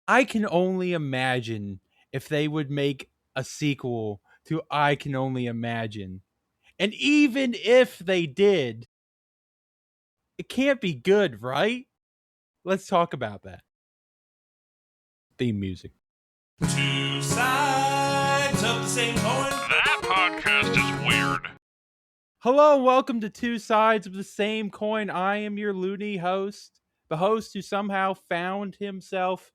I can only imagine if they would make a sequel to I Can Only Imagine. And even if they did, it can't be good, right? Let's talk about that. Theme music. Two sides of the same coin. That podcast is weird. Hello and welcome to Two Sides of the Same Coin. I am your loony host, the host who somehow found himself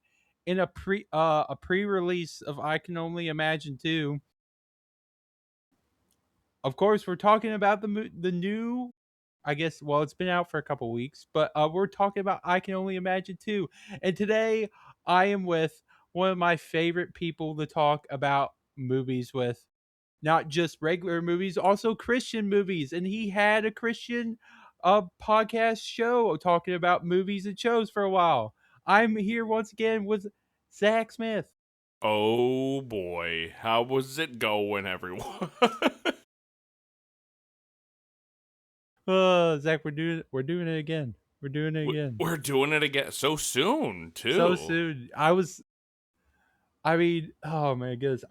in a pre-release of I Can Only Imagine 2. Of course, we're talking about the new, I guess, well, it's been out for a couple weeks, but we're talking about I Can Only Imagine 2. And today I am with one of my favorite people to talk about movies with. Not just regular movies, also Christian movies. And he had a Christian podcast show talking about movies and shows for a while. I'm here once again with Zach Smith. Oh boy, how was it going, everyone? Zach, we're doing it again. We're doing it again. We're doing it again so soon, too. So soon. Oh my goodness.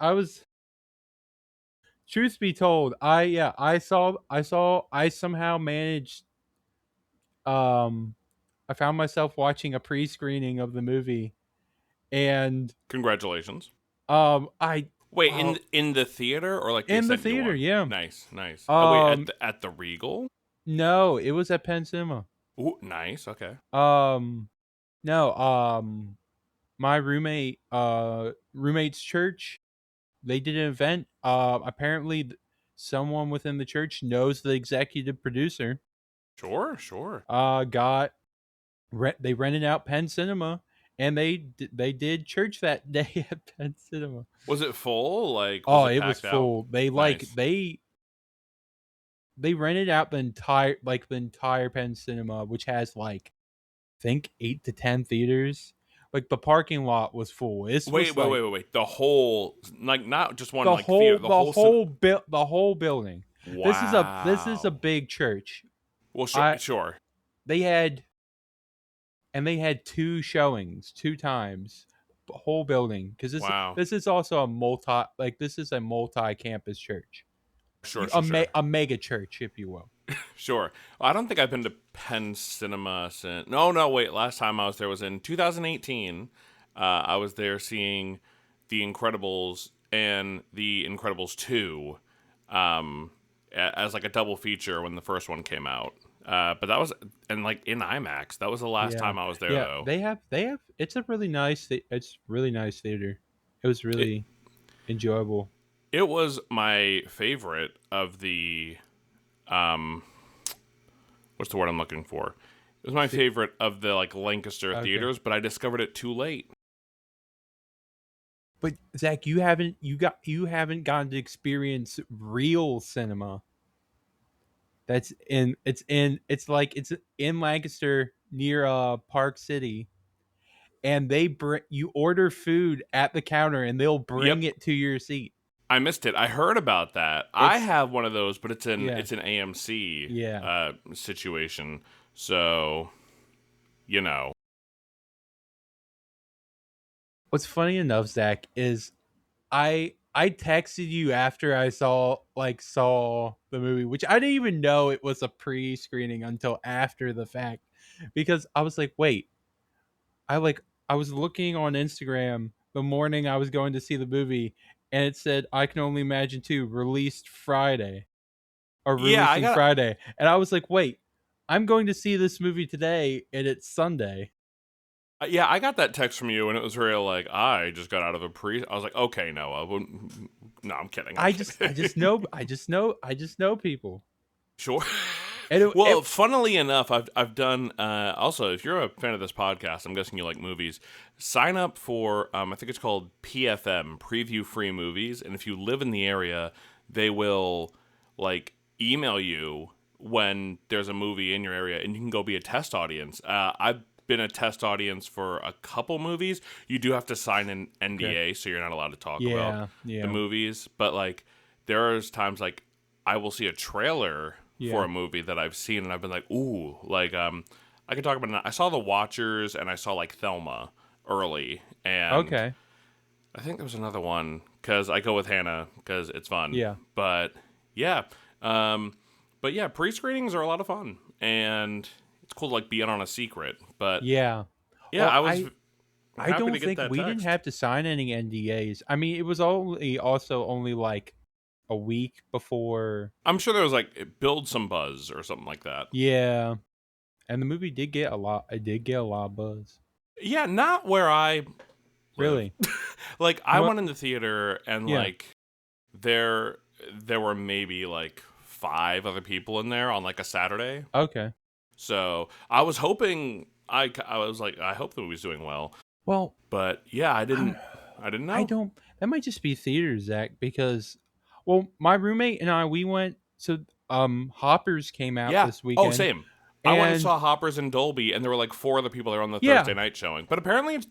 Truth be told, I somehow managed I found myself watching a pre-screening of the movie, and Congratulations. I Wait, in the theater or like they in the sent you theater, one? yeah. Nice. Oh wait, at the Regal? No, it was at Penn Cinema. Ooh, nice. Okay. No, my roommate's church, they did an event. Apparently, someone within the church knows the executive producer. Sure. They rented out Penn Cinema, and they did church that day at Penn Cinema. Was it full? Like, was it was packed full. out? They Nice. they rented out the entire Penn Cinema, which has I think 8 to 10 theaters. Like the parking lot was full. Wait. The whole, like, not just one, The like theater. the whole building. Wow. This is a big church. Well, sure. They had 2 showings, 2 times, the whole building, because this is also a multi-campus church. Sure. A mega church, if you will. Sure. I don't think I've been to Penn Cinema since. No, wait. Last time I was there was in 2018. I was there seeing The Incredibles and The Incredibles 2 as like a double feature when the first one came out. But that was, and like in IMAX. That was the last time I was there, though. They have. It's a really nice. It's really nice theater. It was really enjoyable. It was my favorite of the, what's the word I'm looking for? It was my favorite of the like Lancaster theaters, but I discovered it too late. But Zach, you haven't gotten to experience real cinema. It's in Lancaster near Park City, and you order food at the counter and they'll bring it to your seat. I missed it. I heard about that. I have one of those, but it's an AMC situation. So, you know. What's funny enough, Zach, is I texted you after I saw the movie, which I didn't even know it was a pre-screening until after the fact, because I was like, wait, I was looking on Instagram the morning I was going to see the movie, and it said I Can Only Imagine 2 released Friday, or releasing Friday, and I was like, wait, I'm going to see this movie today, and it's Sunday. Yeah, I got that text from you, and it was real like, I just got out of a I was like, okay, no, I wouldn't. No, I'm kidding. I just know people. Sure. Well, funnily enough, I've done. Also, if you're a fan of this podcast, I'm guessing you like movies. Sign up for I think it's called PFM, Preview Free Movies, and if you live in the area, they will like email you when there's a movie in your area, and you can go be a test audience. I've been a test audience for a couple movies. You do have to sign an NDA, so you're not allowed to talk about the movies. But like, there's times like I will see a trailer for a movie that I've seen, and I've been like, ooh, like I could talk about it. I saw The Watchers, and I saw like Thelma early, and Okay. I think there was another one because I go with Hannah because it's fun. Yeah. But yeah, um, but yeah, pre-screenings are a lot of fun, and it's cool to like be in on a secret. But Yeah. yeah, Well, I was I happy to don't get think that we didn't text. have to sign any NDAs. I mean, it was only like a week before. I'm sure there was like build some buzz or something like that. Yeah. And the movie did get a lot. It did get a lot of buzz. Yeah, not where I live. Really? Like I What? went in the theater and Yeah. like there there were maybe like 5 other people in there on like a Saturday. Okay. So I was hoping I was like I hope the movie's doing well. Well, But yeah, I, I didn't I know. don't. That might just be theater, Zach, because, well, my roommate and I, we went. So, Hoppers came out Yeah. this Oh, weekend, same. I went and and saw Hoppers in Dolby, and there were like 4 other people there on the Thursday yeah. night showing. But apparently, it's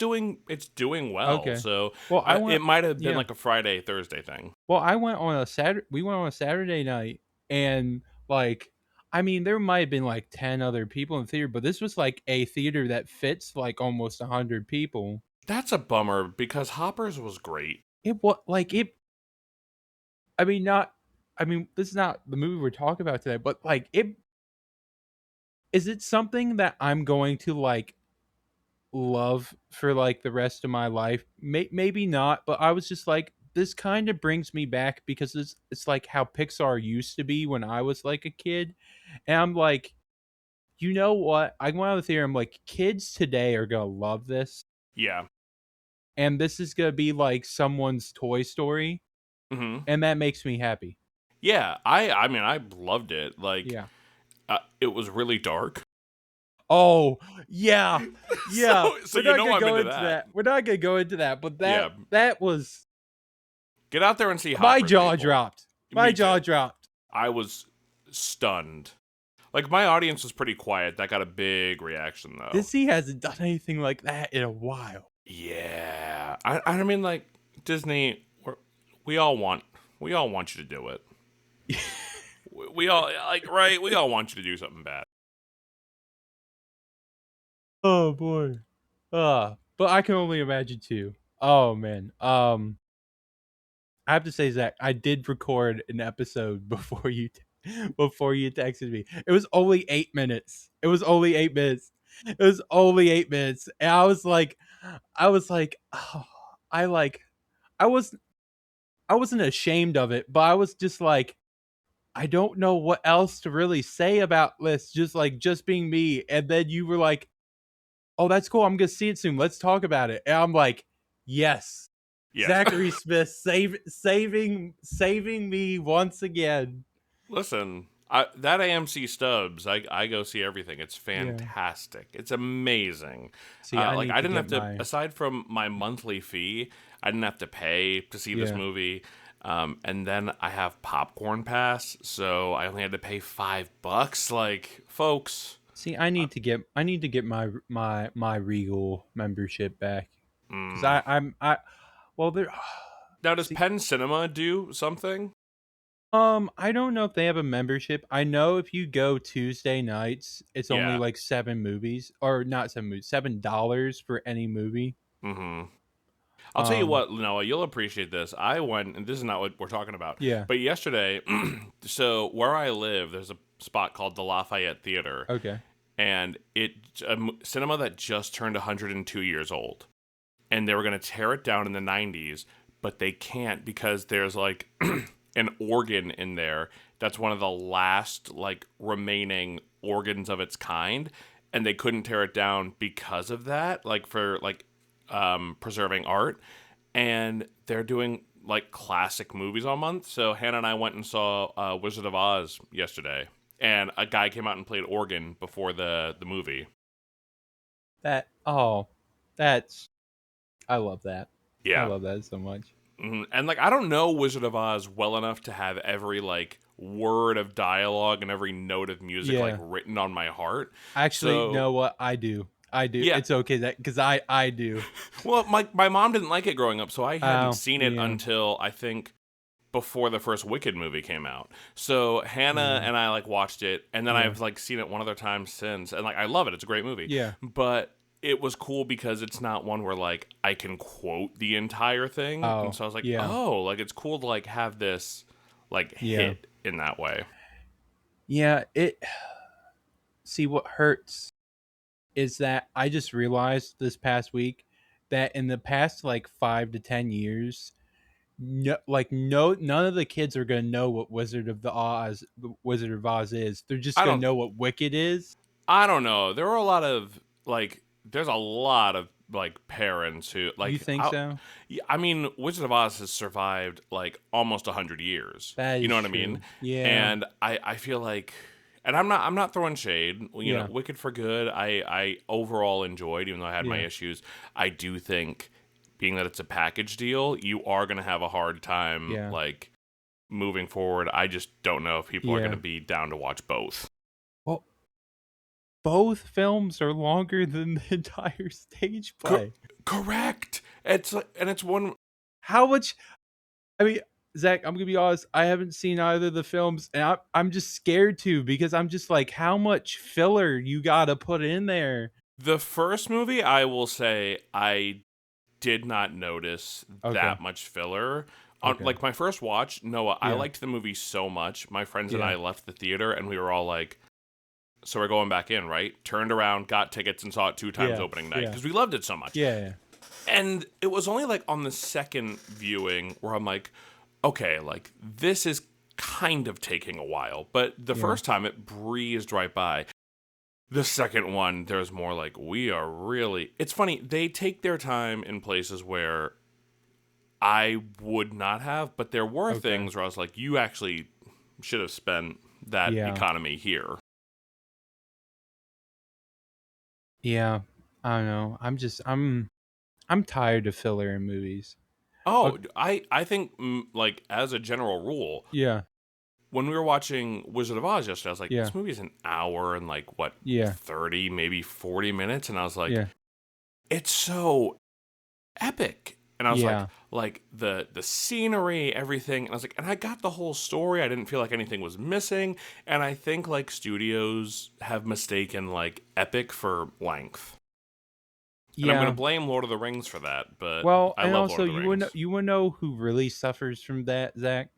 doing well. Okay. So Well, I it went. might have been Yeah. like a Friday Thursday thing. Well, I went on a Saturday. We went on a Saturday night, and like, I mean, there might have been like 10 other people in the theater, but this was like a theater that fits like almost 100 people. That's a bummer because Hoppers was great. It was like it. I mean, not. I mean, this is not the movie we're talking about today, but like, it is it something that I'm going to like love for like the rest of my life? Maybe not, but I was just like, this kind of brings me back because it's like how Pixar used to be when I was like a kid, and I'm like, you know what? I went out of the theater. I'm like, kids today are gonna love this, Yeah. and this is gonna be like someone's Toy Story, Hmm. and that makes me happy. Yeah. I mean I loved it. Like Yeah. it was really dark. Oh, yeah. Yeah. So We're you not know gonna I'm go into into that. that. We're not gonna go into that, but Yeah. that was Get out there and see my Hoppers. jaw People. dropped. My Me jaw too. dropped. I was stunned. Like my audience was pretty quiet. That got a big reaction though. Disney hasn't done anything like that in a while. Yeah, I mean like Disney. We all want you to do it. We all like right. We all want you to do something bad. Oh boy. But I can only imagine too. Oh man. I have to say, Zach, I did record an episode before you texted me. It was only 8 minutes. It was only 8 minutes. It was only 8 minutes, and I was like, oh, I like, I was, I wasn't ashamed of it, but I was just like, I don't know what else to really say about this. Just being me, and then you were like, oh, that's cool. I'm gonna see it soon. Let's talk about it. And I'm like, yes, Yes. Zachary Smith saving me once again. Listen, that AMC Stubbs, I go see everything. It's Yeah. fantastic. It's amazing. See, I Like need I to didn't have get to, my aside from my monthly fee, I didn't have to pay to see this yeah. movie. And then I have popcorn pass, so I only had to pay $5. Like, folks, See, I need to get my Regal membership back because mm. I well there. Now does See, Penn Cinema do something? I don't know if they have a membership. I know if you go Tuesday nights, it's only Yeah. like 7 movies, or not 7 movies, $7 for any movie. Mm-hmm. I'll tell you Um, what, Noah, you'll appreciate this. I went, and this is not what we're talking about, yeah. but yesterday, so where I live, there's a spot called the Lafayette Theater, Okay. and it's a cinema that just turned 102 years old. And they were going to tear it down in the 90s, but they can't because there's like an organ in there that's one of the last like remaining organs of its kind, and they couldn't tear it down because of that, like for like preserving art. And they're doing like classic movies all month. So Hannah and I went and saw Wizard of Oz yesterday, and a guy came out and played organ before the movie. That's I love that. I Yeah. love that so much. And like I don't know Wizard of Oz well enough to have every like word of dialogue and every note of music like Yeah. written on my heart. Actually, So know what? I do. I do. yeah. It's okay that because I do. Well, my mom didn't like it growing up, so I hadn't Oh, seen it yeah. until I think before the first Wicked movie came out. So Hannah Yeah. and I like watched it, and then Yeah. I've like seen it one other time since, and like I love it. It's a great movie. Yeah. But it was cool because it's not one where like I can quote the entire thing, and Oh, so I was like, yeah. oh, like it's cool to like have this like Yeah. hit in that way. Yeah, it see what hurts is that I just realized this past week that in the past like 5 to 10 years, none of the kids are going to know what Wizard of Oz is. They're just I going to don't know what Wicked is. I don't know. There were a lot of like there's a lot of like parents who You like think so? yeah, I mean Wizard of Oz has survived like almost 100 years. That You know is what I mean? true. Yeah. And I feel like and I'm not throwing shade. You know, Yeah. Wicked for Good, I overall enjoyed, even though I had my Yeah. issues. I do think being that it's a package deal, you are gonna have a hard time Yeah. like moving forward. I just don't know if people are gonna Yeah. be down to watch both. Well, both films are longer than the entire stage Co- play. Correct. It's like, and it's one. How much I mean, Zach, I'm gonna be honest. I haven't seen either of the films, and I'm just scared to because I'm just like, how much filler you gotta put in there? The first movie, I will say, I did not notice Okay, that much filler. On okay, like my first watch, Noah, I yeah, liked the movie so much. My friends and yeah, I left the theater, and we were all like, "So we're going back in, right?" Turned around, got tickets, and saw it 2 times yeah, opening night yeah, because we loved it so much. yeah, And it was only like on the second viewing where I'm like, okay, like this is kind of taking a while. But the yeah, first time it breezed right by. The second one, there's more like, we are really. It's funny, they take their time in places where I would not have, but there were okay, things where I was like, you actually should have spent that yeah, economy here. yeah. I don't know. I'm tired of filler in movies. Oh, Okay, I think, like, as a general rule, yeah, when we were watching Wizard of Oz yesterday, I was like, yeah, this movie is an hour and like what yeah, 30, maybe 40 minutes, and I was like, yeah, it's so epic. And I was yeah, like the scenery, everything. And I was like, and I got the whole story. I didn't feel like anything was missing. And I think like studios have mistaken like epic for length. And I'm gonna yeah. blame Lord of the Rings for that, but Well, I and love Lord also of the Rings. you wanna know who really suffers from that, Zach?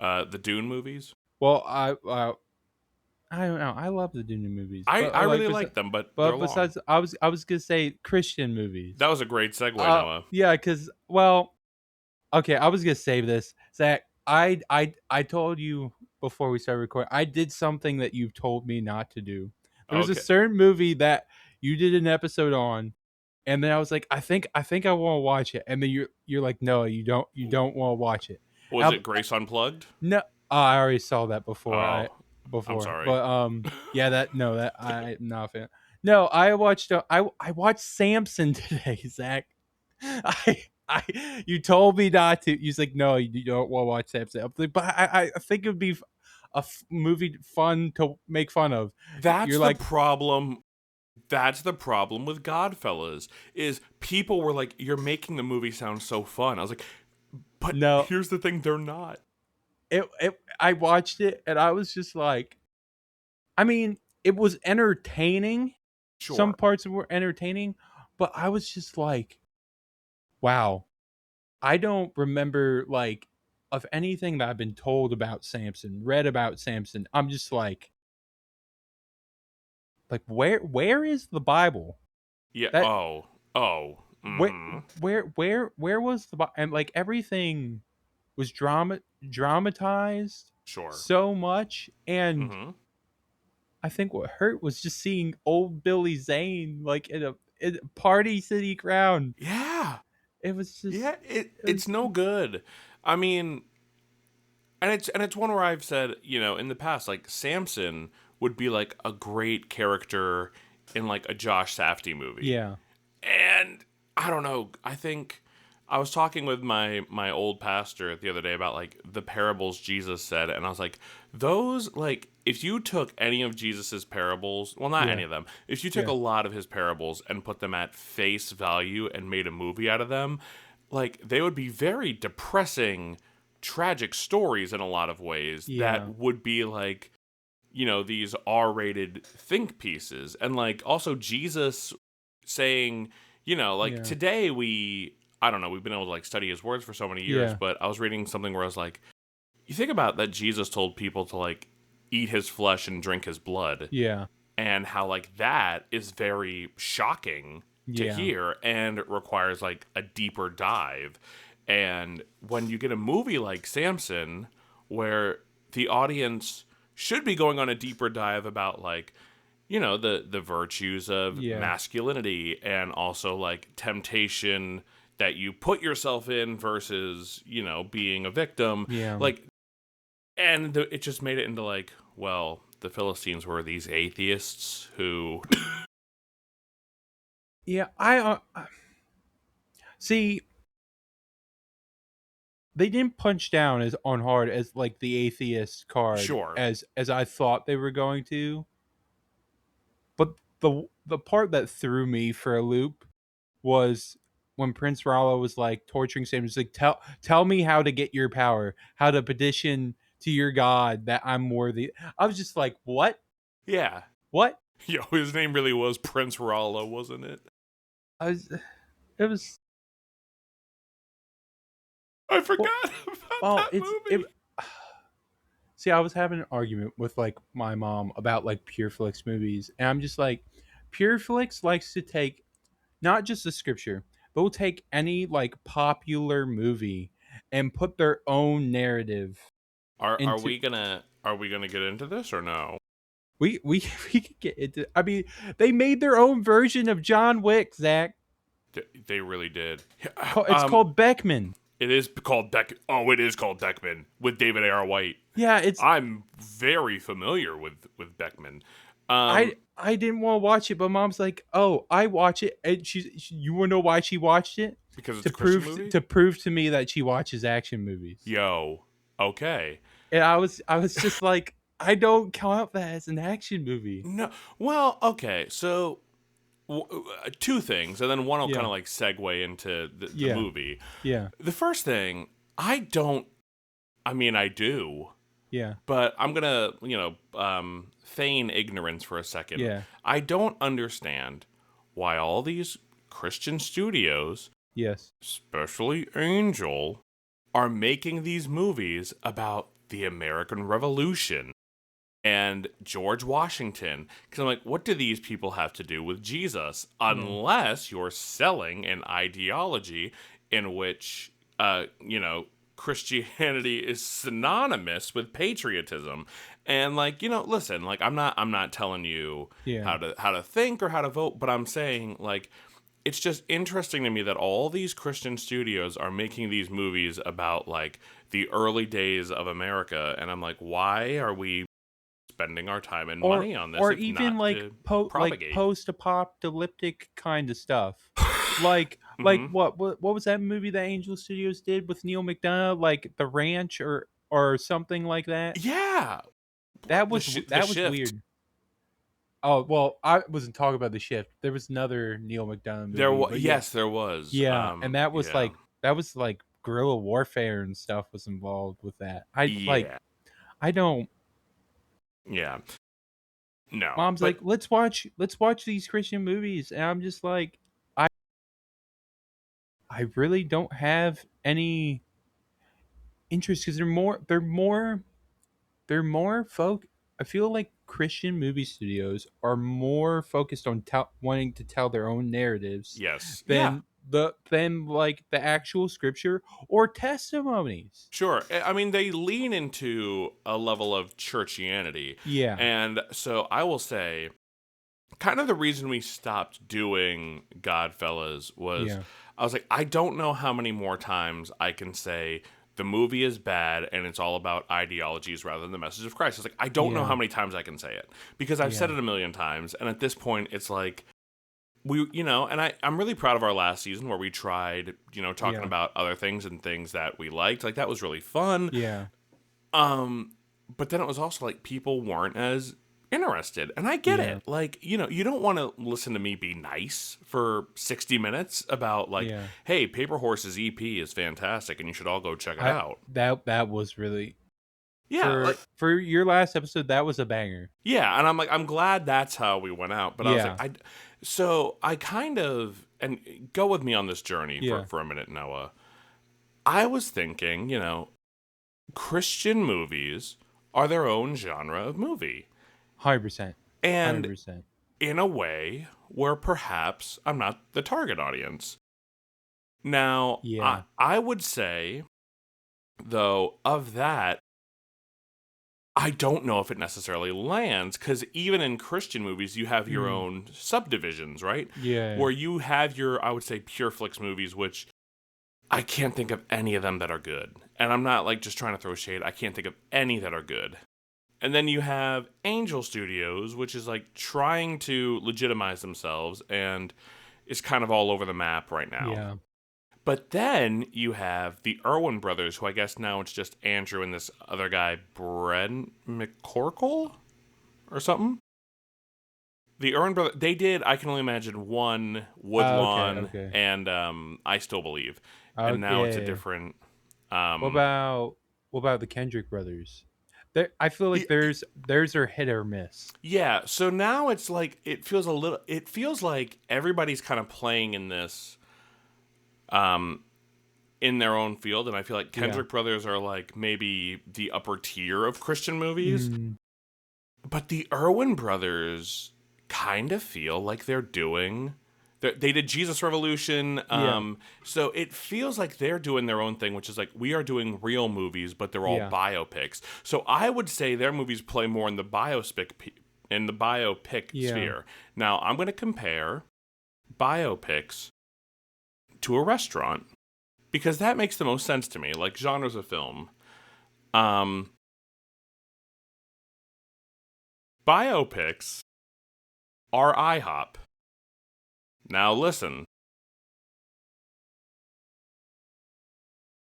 The Dune movies. Well, I don't know. I love the Disney movies, I like, really like them, but but they're long. besides, I was gonna say Christian movies. That was a great segue, Noah. Yeah, because well, okay, I was gonna save this, Zach. I told you before we started recording. I did something that you've told me not to do. There was a Okay. certain movie that you did an episode on, and then I was like, I think I want to watch it, and then you're like, no, you don't want to watch it. Was Now, it Grace Unplugged? no, I already saw that before. Oh, I'm sorry. But yeah, that no, that I'm not a fan. No, I watched. I watched Samson today, Zach. You told me not to. You're like, no, you don't want to watch Samson. I'm like, but I think it would be a movie fun to make fun of. That's You're the like, problem. That's the problem with Godfellas. Is people were like, "You're making the movie sound so fun." I was like, "But no, here's the thing: they're not." I watched it and I was just like, I mean, it was entertaining. Some Sure. parts were entertaining, but I was just like, wow, I don't remember like of anything that I've been told about Samson, read about Samson. I'm just like where is the Bible? Yeah. That Oh. Oh. where Mm-hmm. where was the and like everything was dramatized Sure. so much, and Mm-hmm. I think what hurt was just seeing old Billy Zane like in a Party City crowd. Yeah. It was just Yeah. It it it's was no good. I mean, and it's one where I've said, in the past, like Samson would be like a great character in like a Josh Safdie movie. yeah, And I don't know. I think I was talking with my old pastor the other day about like the parables Jesus said, and I was like, those like if you took any of Jesus's parables, well, not yeah, any of them, if you took yeah, a lot of his parables and put them at face value and made a movie out of them, like they would be very depressing, tragic stories in a lot of ways yeah, that would be like these R-rated think pieces. And like also Jesus saying, you know, like Yeah. today I don't know, we've been able to like study his words for so many years, Yeah. but I was reading something where I was like, you think about that Jesus told people to like eat his flesh and drink his blood, Yeah. and how like that is very shocking to Yeah. hear and it requires like a deeper dive. And when you get a movie like Samson, where the audience should be going on a deeper dive about like, you know, the virtues of Yeah. masculinity and also like temptation that you put yourself in versus, you know, being a victim, Yeah. like, and it just made it into like, well, the Philistines were these atheists who Yeah. I see. They didn't punch down as on hard as like the atheist card sure. as I thought they were going to. But the part that threw me for a loop was when Prince Rala was like torturing Sam. He's like, tell me how to get your power, how to petition to your God that I'm worthy. I was just like, what? Yeah. What? Yo, his name really was Prince Rala, wasn't it? I was. It was. I Well, forgot about well that it's it. movie. See, I was having an argument with like my mom about like PureFlix movies, and I'm just like, PureFlix likes to take not just the scripture, but will take any like popular movie and put their own narrative Are into. we gonna get into this or no? We we could get into. I mean, they made their own version of John Wick, Zach. They really did. It's called Beckman. It is called Beck. Oh, it is called Beckman with David A.R. White. Yeah, it's. I'm very familiar with Beckman. Um, I didn't want to watch it, but mom's like, "Oh, I watch it." And you want to know why she watched it? because it's To a Christian prove movie. to prove to me that she watches action movies. Yo, okay. And I was just like, I don't count that as an action movie. No, well, okay. So two things, and then one will kind Yeah, of like segue into the yeah, movie. yeah, The first thing, I don't. I mean, I do, yeah, but I'm gonna, feign ignorance for a second. yeah, I don't understand why all these Christian studios, yes, especially Angel, are making these movies about the American Revolution and George Washington. Because I'm like, what do these people have to do with Jesus? Unless you're selling an ideology in which, Christianity is synonymous with patriotism. And like, listen, like I'm not telling you yeah. how to think or how to vote, but I'm saying like it's just interesting to me that all these Christian studios are making these movies about like the early days of America, and I'm like, why are we spending our time and money on this Or if even not like to like propagate? post-apocalyptic kind of stuff. Like Hmm. what was that movie that Angel Studios did with Neil McDonough, like The Ranch or something like that? Yeah, That the was the that was shift. weird. Oh, well, I wasn't talking about The Shift. There was another Neil McDonough There movie, was, but yeah. yes, there was. Yeah, and Yeah, that was like guerrilla warfare and stuff was involved with that. yeah, I don't. yeah. No, Mom's but like, let's watch these Christian movies, and I'm just like, I I really don't have any interest because they're more folk. I feel like Christian movie studios are more focused on wanting to tell their own narratives yes, yeah. than like the actual scripture or testimonies. Sure. I mean, they lean into a level of churchianity. Yeah, And so I will say, kind of the reason we stopped doing Godfellas was yeah, I was like, I don't know how many more times I can say the movie is bad and it's all about ideologies rather than the message of Christ. It's like, I don't know yeah, how many times I can say it because I've said yeah, it a million times. And at this point, it's like, and I'm really proud of our last season where we tried, talking yeah, about other things and things that we liked. Like that was really fun. yeah, But then it was also like people weren't as interested. And I get yeah, it. Like, you don't want to listen to me be nice for 60 minutes about like, yeah. hey, Paper Horse's EP is fantastic and you should all go check it I out. that was really Yeah, like for your last episode. That was a banger. yeah, and I'm like I'm glad that's how we went out, but I was like Yeah, So I kind of, and go with me on this journey Yeah, for a minute, Noah. I was thinking, Christian movies are their own genre of movie. 100%, And 100%. in a way where perhaps I'm not the target audience. Now, Yeah. I would say, though, of that, I don't know if it necessarily lands because even in Christian movies, you have your Mm, own subdivisions, right? yeah. Where you have your, I would say, pure flicks movies, which I can't think of any of them that are good. And I'm not like just trying to throw shade. I can't think of any that are good. And then you have Angel Studios, which is like trying to legitimize themselves and is kind of all over the map right now. Yeah. But then you have the Irwin brothers, who I guess now it's just Andrew and this other guy, Brent McCorkle or something. The Irwin brothers, they did, I can only imagine, one Okay, Woodlawn okay. and I Still Believe. And now it's a Okay. different. What Um, about what about the Kendrick brothers? I feel like y- there's are hit or miss. yeah, so now it's like, it feels like everybody's kind of playing in this. In their own field, and I feel like Yeah. Kendrick brothers are like maybe the upper tier of Christian movies, Mm, but the Irwin brothers kind of feel like they're doing. They did Jesus Revolution, yeah. so it feels like they're doing their own thing, which is like we are doing real movies, but they're all Yeah. biopics. So I would say their movies play more in the biopic Yeah. sphere. Now I'm going to compare biopics to a restaurant because that makes the most sense to me, like genres of film. Um, Biopics are IHOP. Now listen,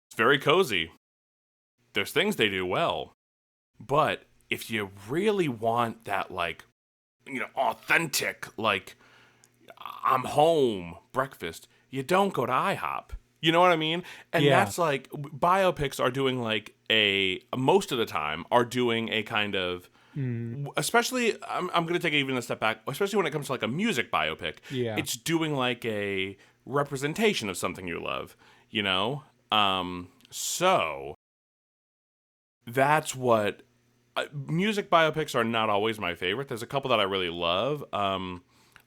it's very cozy. There's things they do well, but if you really want that, like, authentic, like, I'm home breakfast, you don't go to IHOP. You know what I mean? And Yeah. that's like biopics are doing like most of the time are doing a kind of, Mm, especially I'm going to take even a step back, especially when it comes to like a music biopic. yeah. It's doing like a representation of something you love, you know? So that's what music biopics are not always my favorite. There's a couple that I really love.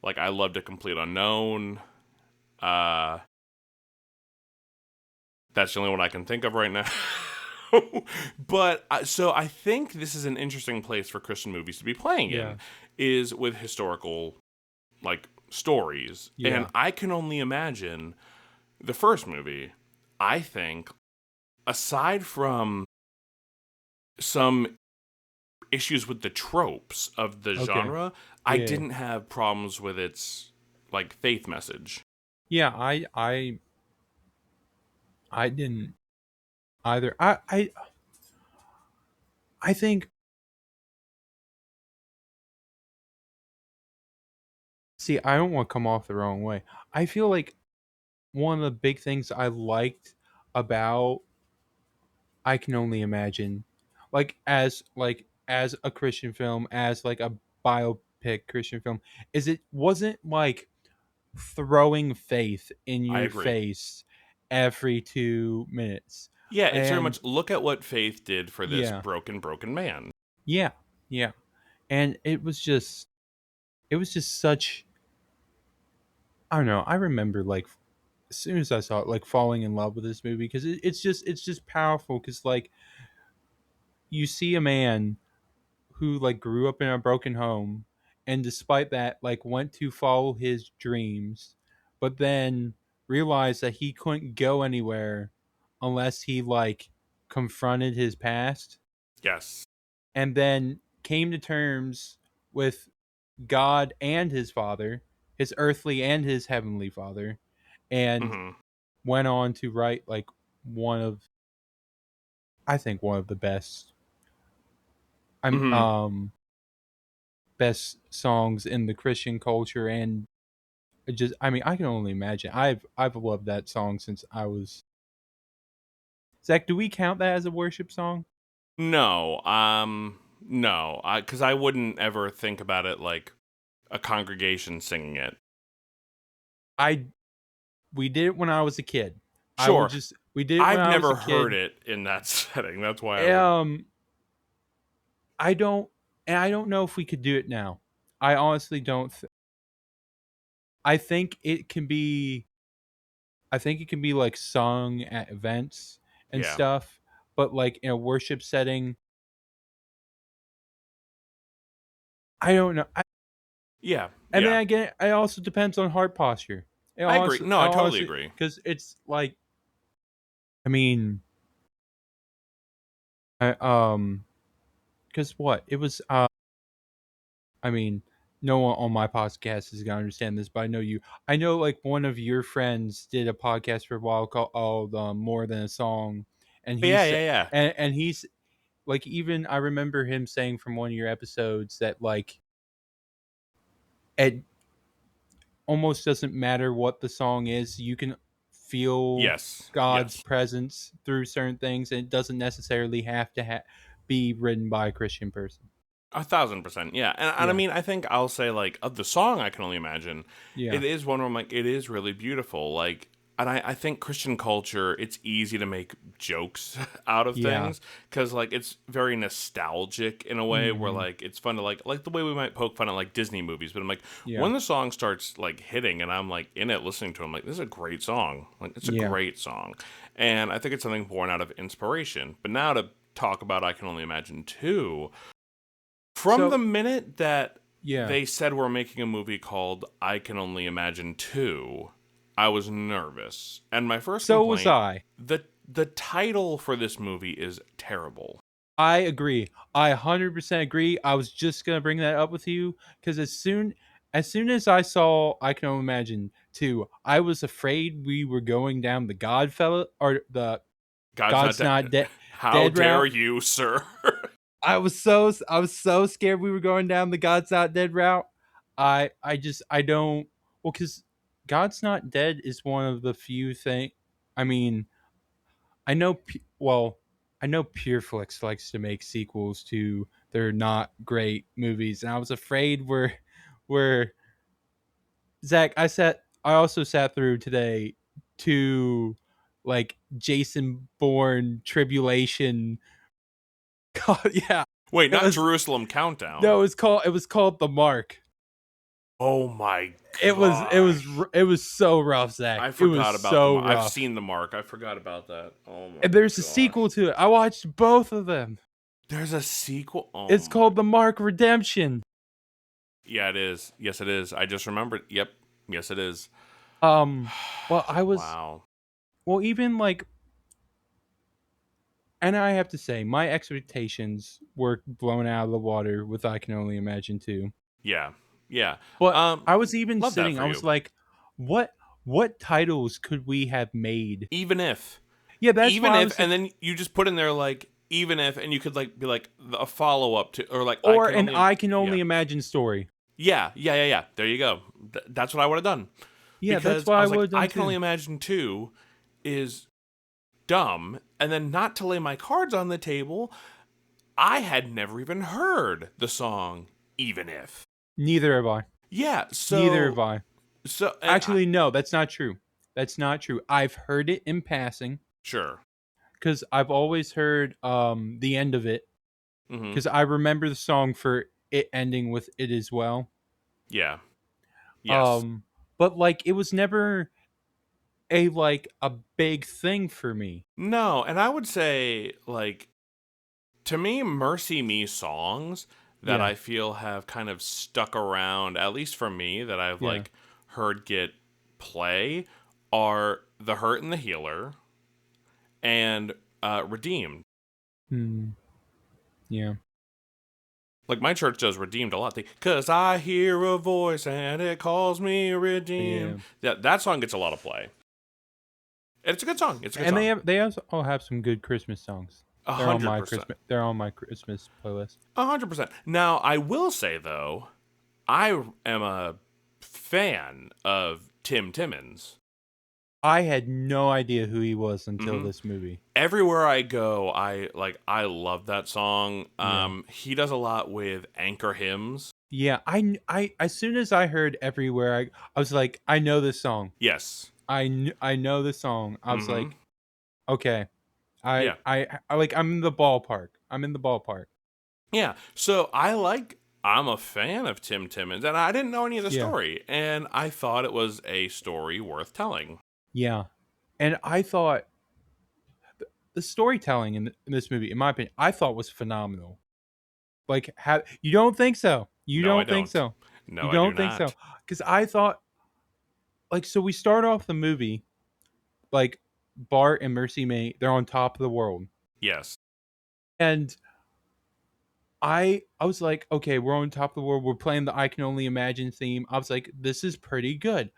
Like I loved A Complete Unknown. Uh, that's the only one I can think of right now. But so I think this is an interesting place for Christian movies to be playing Yeah. in, is with historical like stories. And Yeah. I can only imagine the first movie. I think aside from some issues with the tropes of the Okay. genre, I Yeah. didn't have problems with its like faith message. Yeah, I didn't either. I think, see, I don't want to come off the wrong way. I feel like one of the big things I liked about I Can Only Imagine, as a Christian film, as like a biopic Christian film, is it wasn't like throwing faith in I your agree. face every 2 minutes. Yeah, it's very And much look at what faith did for this yeah, broken man. yeah, yeah. And it was just such, I don't know. I remember like as soon as I saw it, like falling in love with this movie because it's just powerful because like you see a man who like grew up in a broken home and despite that like went to follow his dreams but then realized that he couldn't go anywhere unless he like confronted his past Yes. and then came to terms with God and his father, his earthly and his heavenly father, and Hmm. went on to write like one of I think one of the best I'm Hmm. best songs in the Christian culture and it just I mean I can only imagine. I've loved that song since I was Zach, do we count that as a worship song? No, no, because I wouldn't ever think about it like a congregation singing it. I we did it when I was a kid. I will Sure. just we did it when I've I was never a heard kid. it in that setting. That's why I was. Um, I don't, and I don't know if we could do it now. I honestly don't. I think it can be. I think it can be like sung at events and Yeah. stuff, but like in a worship setting, I don't know. Yeah. And then Yeah. again, it also depends on heart posture. It I agree. honestly, No, I totally agree. because it's like, I mean, I, because what it was. I mean, no one on my podcast is gonna understand this, but I know you. I know like one of your friends did a podcast for a while called "More Than a Song," and Yeah. he's Yeah. Yeah. and he's like even I remember him saying from one of your episodes that like it almost doesn't matter what the song is, you can feel Yes. God's Yes. presence through certain things, and it doesn't necessarily have to be written by a Christian person. 1,000%. Yeah. And I Yeah, mean, I think I'll say, like, of the song, I can only imagine, yeah, it is one where I'm like, it is really beautiful. Like, and I think Christian culture, it's easy to make jokes out of yeah. things because, like, it's very nostalgic in a way where, Hmm. like, it's fun to, like the way we might poke fun at, like, Disney movies. But I'm like, Yeah, when the song starts, like, hitting and I'm, like, in it listening to it, I'm like, this is a great song. Like, it's a yeah. great song. And I think it's something born out of inspiration. But now to talk about I Can Only Imagine 2, from the So minute that yeah. they said we're making a movie called I Can Only Imagine 2, I was nervous. And my first So was complaint, I. the title for this movie is terrible. I agree. I 100% agree. I was just gonna bring that up with you because as soon as I saw I Can Only Imagine 2, I was afraid we were going down the Godfella or the God's not God's dead. Not How Dead dare route. you, sir? I was so scared we were going down the God's Not Dead route. I don't, well, because God's Not Dead is one of the few things. I mean, I know. Well, I know PureFlix likes to make sequels to their not great movies, and I was afraid we're Zach. I also sat through today to like Jason Bourne Tribulation. God, yeah, Wait, it not was Jerusalem Countdown. no, it was called The Mark. Oh my It was gosh. it was so rough, Zach. I It was forgot about so I've rough. seen the mark. I forgot about that. Oh my And there's a gosh. sequel to it. I watched both of them. There's a sequel. Oh It's my. called The Mark Redemption. Yeah, it is. Yes, it is. I just remembered. Yep. Yes, it is. Um, well, I was, Wow. well, even like, and I have to say, my expectations were blown out of the water with I Can Only Imagine too. Yeah. Yeah. But Um I was even love that sitting, for I was you. like, what, what titles could we have made? Even if. Yeah, that's Even why I if was and like, then you just put in there like even if and you could like be like a follow up to or like I or can an only I Can yeah. Only Imagine story. Yeah. Yeah, yeah, yeah. There you go. That's what I would have done. Yeah, that's Because what I I was would like have I done can only too. imagine 2 is dumb and then not to lay my cards on the table, I had never even heard the song even if. Neither have I. Yeah, Neither have so I. and I Actually, no, that's not true. That's not true. I've heard it in passing sure. because I've always heard the end of it Mhm. because I remember the song for it ending with it as well. Yeah. Yes. Um, but like it was never a big thing for me. No, and I would say like to me Mercy Me songs that Yeah, I feel have kind of stuck around at least for me that I've yeah, like heard get play are The Hurt and the Healer and Redeemed. hmm, yeah, Like my church does Redeemed a lot. Cause I hear a voice and it calls me yeah. Redeemed. Yeah, that song gets a lot of play. And it's a good song. It's a good And song. they also all have some good Christmas songs. A They're on hundred my percent. Christmas. They're on my Christmas playlist. 100%. Now I will say though, I am a fan of Tim Timmons. I had no idea who he was until Hmm. this movie. Everywhere I go, I love that song. Yeah. He does a lot with anchor hymns. Yeah, I as soon as I heard Everywhere, I was like, I know this song. Yes. I know this song. I was Hmm. like, okay, Yeah. I like I'm in the ballpark. I'm in the ballpark. Yeah. So I'm a fan of Tim Timmons, and I didn't know any of the Yeah, story, and I thought it was a story worth telling. yeah, and I thought the storytelling in this movie, in my opinion, I thought was phenomenal. Like, you don't think so? You No, I don't think don't. so? You No, I do don't think so? not. Because I thought, like, so we start off the movie like Bart and Mercy May, they're on top of the world, Yes. and I was like, okay, we're on top of the world. We're playing the I Can Only Imagine theme. I was like, this is pretty good.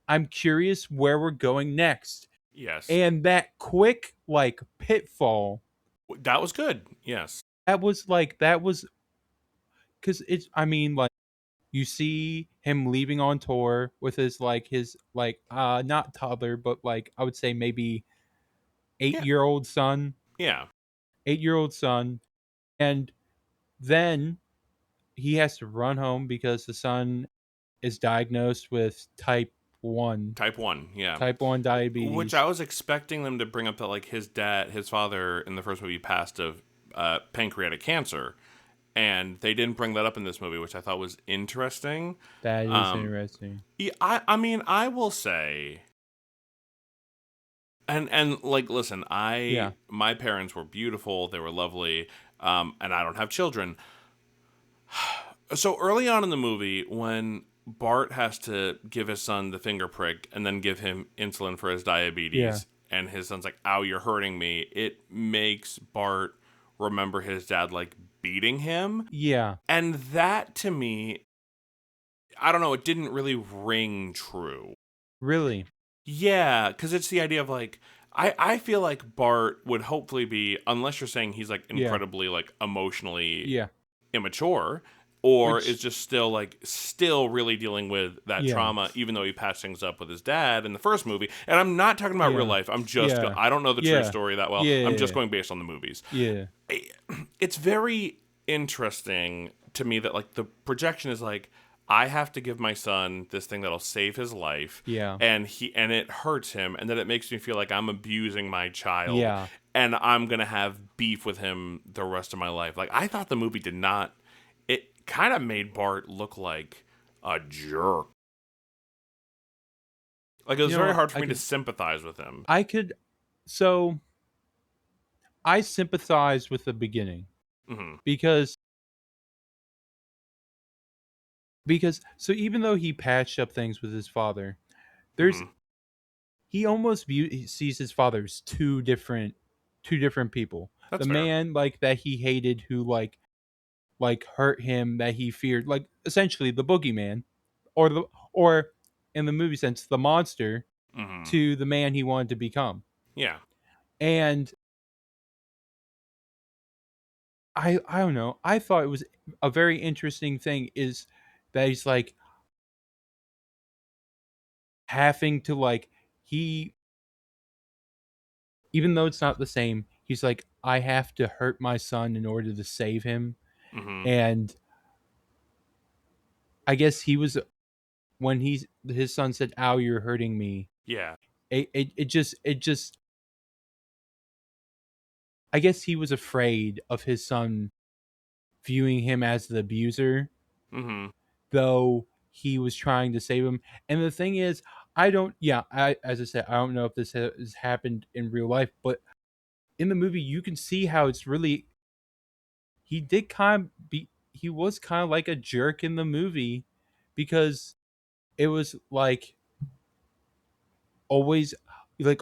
I'm curious where we're going next. Yes. And that quick like pitfall, That was good. Yes. that was because it's I mean like you see him leaving on tour with his not toddler but like I would say maybe eight Yeah. year old son, Yeah. 8 year old son, and then he has to run home because the son is diagnosed with 1 Type 1. Yeah. type 1 Which I diabetes. was expecting them to bring up that like his father in the first movie passed of pancreatic cancer, and they didn't bring that up in this movie, which I thought was interesting. That is Um, interesting. yeah, I mean, I will say, and like, listen, Yeah. my parents were beautiful, they were lovely, and I don't have children. So early on in the movie, when Bart has to give his son the finger prick and then give him insulin for his Yeah. diabetes, and his son's like, "Ow, you're hurting me," it makes Bart remember his dad like beating him, Yeah. and that to me, I don't know, it didn't really ring true. Really. Yeah, because it's the idea of like I feel like Bart would hopefully be, unless you're saying he's like Yeah. incredibly like emotionally Yeah. immature, or is Which just still really dealing with that yeah. trauma, even though he patched things up with his dad in the first movie. And I'm not talking about real Yeah. life. Yeah. I don't know the true Yeah. story that well. I'm just Yeah. going based on the movies. Yeah. It's very interesting to me that like the projection is like, I have to give my son this thing that'll save his life, Yeah. and it hurts him, and then it makes me feel like I'm abusing my child, Yeah. and I'm gonna have beef with him the rest of my life. Like I thought the movie did not. It kind of made Bart look like a jerk. Like it was You know very what? hard for me to sympathize with him. I could so I sympathized with the beginning Hmm. because so even though he patched up things with his father, there's Hmm. he almost he sees his father as two different people. That's The fair. man like that he hated who like hurt him that he feared, like essentially the boogeyman, or in the movie sense the monster, Hmm. to the man he wanted to become. Yeah. And I don't know, I thought it was a very interesting thing is that he's like having to like he even though it's not the same, he's like, I have to hurt my son in order to save him. Hmm. And I guess he was when his son said, "Ow, you're hurting me." Yeah. It just I guess he was afraid of his son viewing him as the abuser, Hmm. though he was trying to save him. And the thing is, I don't. Yeah, I as I said, I don't know if this has happened in real life, but in the movie, you can see how it's really he was kind of like a jerk in the movie because it was like always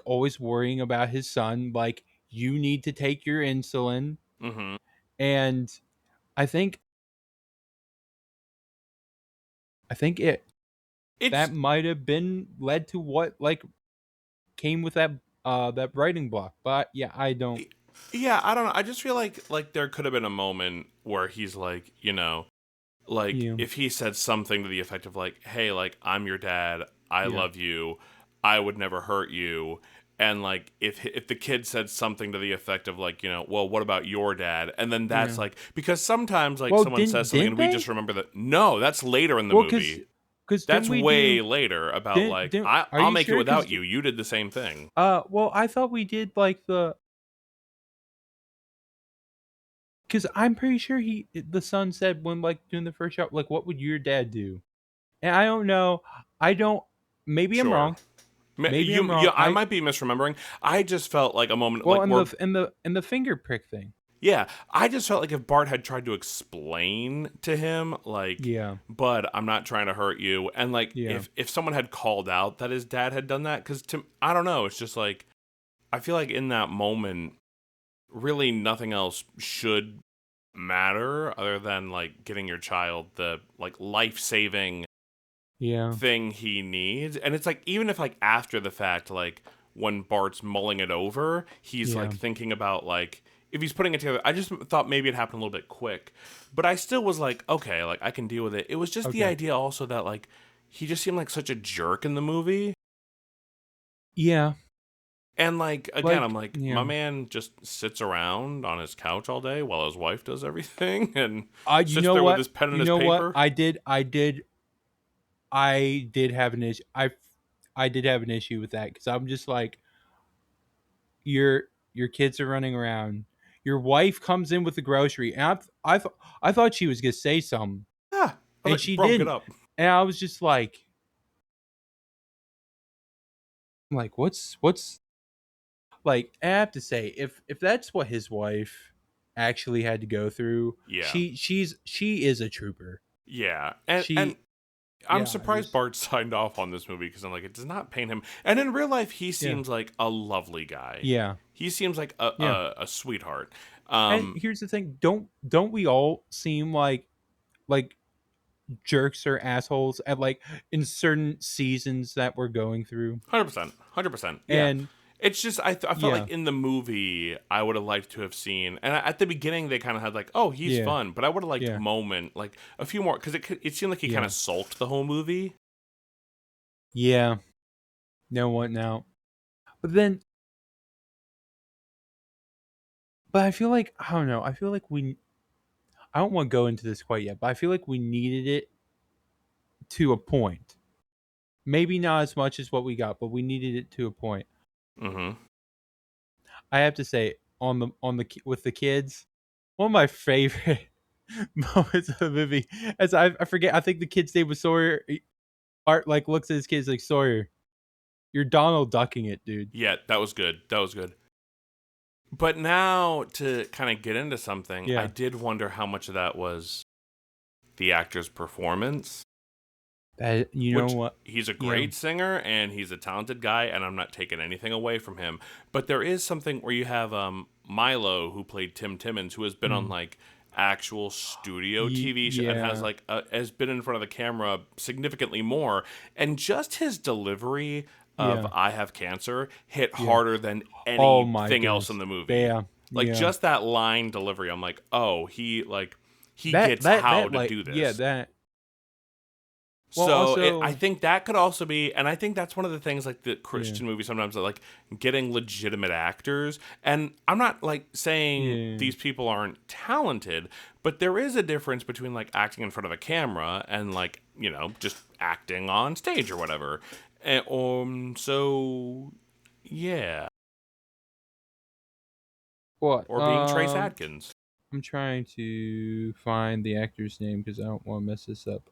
always worrying about his son, like you need to take your insulin. Hmm. And i think it It's that might have been led to what like came with that writing block, but yeah, I don't. yeah. I don't know. I just feel like there could have been a moment where he's like, like You if he said something to the effect of like, "Hey, like I'm your dad. I yeah love you. I would never hurt you. And like if the kid said something to the effect of like, well, what about your dad? And then that's Yeah. like, because sometimes like Well, someone didn't says something didn't and we they? just remember that. No, that's later in the Well, movie. cause That's didn't we way do later about like didn't are I'll you make it sure? without Cause you. You did the same thing. well, I thought we did like the because I'm pretty sure the son said when like doing the first shot, like, what would your dad do? And I don't know. I don't. Maybe I'm Sure. wrong. Maybe I'm wrong. I might be misremembering. I just felt like a moment Well, like in where the finger prick thing. yeah, I just felt like if Bart had tried to explain to him, like, Yeah. "Bud, I'm not trying to hurt you," and like Yeah. if someone had called out that his dad had done that, because I don't know, it's just like I feel like in that moment, really nothing else should matter other than like getting your child the like life saving Yeah. thing he needs. And it's like, even if like after the fact, like when Bart's mulling it over, he's Yeah. like thinking about like if he's putting it together. I just thought maybe it happened a little bit quick, but I still was like, okay, like I can deal with it. It was just the Okay. idea also that like he just seemed like such a jerk in the movie. Yeah. And like again, I'm Like, like, my yeah. man just sits around on his couch all day while his wife does everything and You sits know there with what? his pen and You his know what? paper. I did have an issue. I did have an issue with that because I'm just like, your kids are running around. Your wife comes in with the grocery, and I thought she was gonna say something, Yeah, I was and like, she bro, get didn't. up. And I was just like, what's like? I have to say, if that's what his wife actually had to go through, Yeah, she is a trooper. yeah, and She I'm yeah, it surprised was Bart signed off on this movie because I'm like, it does not paint him. And in real life, he yeah seems like a lovely guy. yeah He seems like yeah. a sweetheart. And here's the thing: don't we all seem like jerks or assholes at like in certain seasons that we're going through? 100%, 100%. Yeah. And It's just I felt yeah, like in the movie I would have liked to have seen, and at the beginning they kind of had like, oh, he's yeah, fun, but I would have liked yeah, moment like a few more because it seemed like he kind yeah, of sulked the whole movie. yeah. No one now. But then, but I feel like I don't know. I feel like I don't want to go into this quite yet, but I feel like we needed it to a point. Maybe not as much as what we got, but we needed it to a point. Mm-hmm. I have to say, with the kids, one of my favorite moments of the movie, as I forget, I think the kid's name was Sawyer. Art like looks at his kids like, Sawyer, you're Donald ducking it, dude. Yeah, that was good. That was good. But now to kind of get into something, I Yeah, did wonder how much of that was the actor's performance. that you know Which what? he's a Yeah, great singer and he's a talented guy, and I'm not taking anything away from him. But there is something where you have Milo, who played Tim Timmons, who has been on mm. like actual studio TV and has Yeah, like has been in front of the camera significantly more, and just his delivery of yeah, "I have cancer" hit yeah. harder than Oh my anything else in goodness. the movie. Yeah, Like yeah. just that line delivery, I'm like, oh, he gets how That to like do yeah this. that. Well, So I also think that could also be, and I think that's one of the things like the yeah, Christian movies sometimes are like getting legitimate actors. And I'm not like saying yeah, these people aren't talented, but there is a difference between like acting in front of a camera and like just acting on stage or whatever. And, so yeah, what? or being Trace Adkins. I'm trying to find the actor's name because I don't want to mess this up.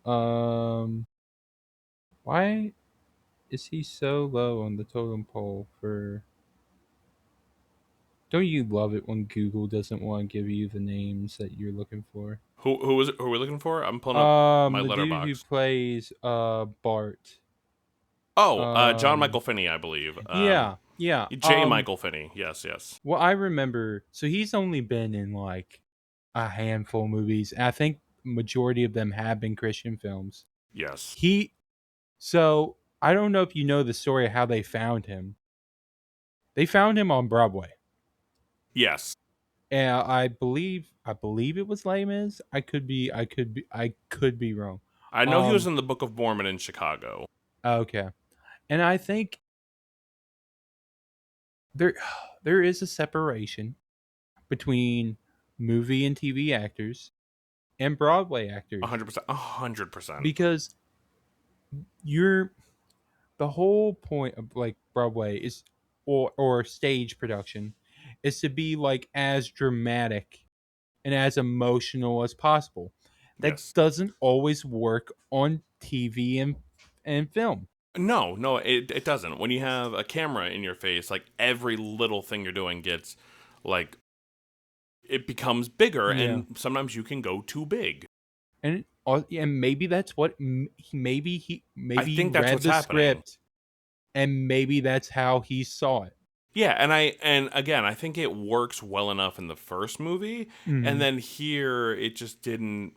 Why is he so low on the totem pole for? Don't you love it when Google doesn't want to give you the names that you're looking for? Who was it? Who are we looking for? I'm pulling up my The dude who letterbox. plays Bart. Oh, John Um, Michael Finney, I believe. yeah, yeah. J. Michael Finney. Yes, yes, Well, I remember. So he's only been in like a handful of movies, and I think majority of them have been Christian films. yes, He. So I don't know if you know the story of how they found him. They found him on Broadway, yes. and I believe it was Les Mis. I could be wrong. I know he was Um. in the Book of Mormon in Chicago. Okay. And I think there there is a separation between movie and TV actors and Broadway actors 100%. 100%. because you're the whole point of like Broadway is or stage production is to be like as dramatic and as emotional as possible. That Yes. doesn't always work on TV and film. No, no, it doesn't. When you have a camera in your face, like every little thing you're doing gets like it becomes bigger, Yeah. and sometimes you can go too big. And maybe that's what I maybe he think that's read what's the happening. script and maybe that's how he saw it. Yeah, and again, I think it works well enough in the first movie, and Mhm. then here it just didn't.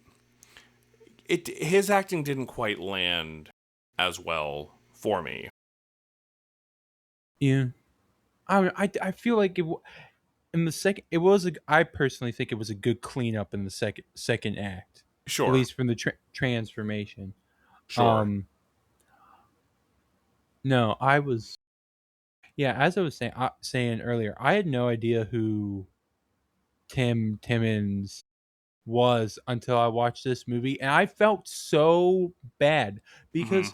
It his acting didn't quite land as well for me. Yeah. I feel like in the second it was I personally think it was a good cleanup in the second act, at Sure, least from the transformation. sure. Um no, I was yeah, as I was saying earlier, I had no idea who Tim Timmons was until I watched this movie, and I felt so bad Hmm. because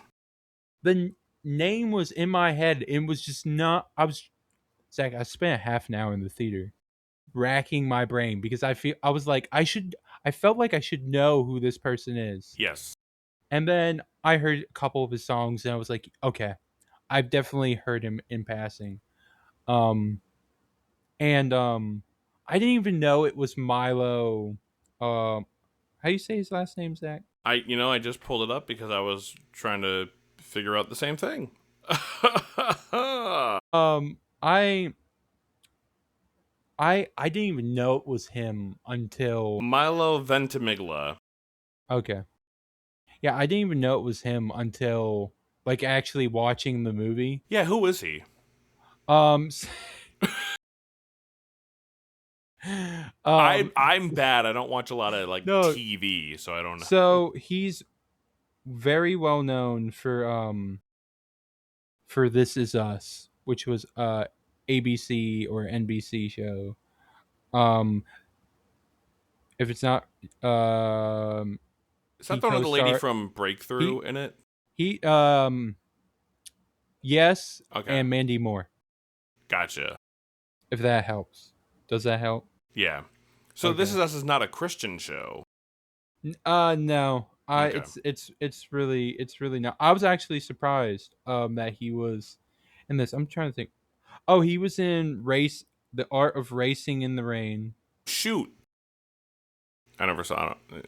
the name was in my head. It was just not. I was Zach. I spent a half an hour in the theater racking my brain because I was like I should. I felt like I should know who this person is, Yes. and then I heard a couple of his songs, and I was like, okay, I've definitely heard him in passing. Um, and I didn't even know it was Milo. How do you say his last name, Zach? I just pulled it up because I was trying to figure out the same thing. I I didn't even know it was him until Milo Ventimiglia. okay. Yeah, I didn't even know it was him until like actually watching the movie. Yeah, who is he? Um um I'm bad. I don't watch a lot of like no, TV, so I don't know. so he's very well known for This Is Us, which was ABC or NBC show. Um if it's not Is that he the one with the lady co-star from Breakthrough he in it? he yes, Okay, and Mandy Moore. gotcha. If that helps. Does that help? Yeah. So This Okay. Is Us is not a Christian show. No. Okay. It's really not. I was actually surprised that he was in this. I'm trying to think. Oh, he was in The Art of Racing in the Rain. Shoot. I never saw it.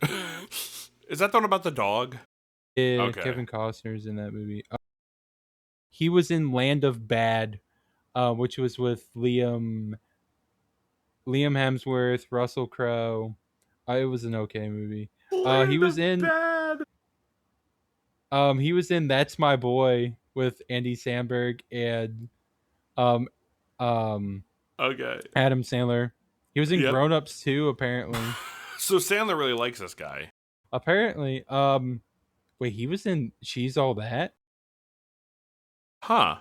Is that the one about the dog? Yeah, Okay. Kevin Costner's in that movie. He was in Land of Bad, which was with Liam Hemsworth, Russell Crowe. It was an okay movie. He Land was of in Bad. He was in That's My Boy with Andy Samberg and um um Okay. Adam Sandler. He was in Yep. Grown Ups too, apparently. So Sandler really likes this guy. Apparently. Wait, he was in She's All That? Huh.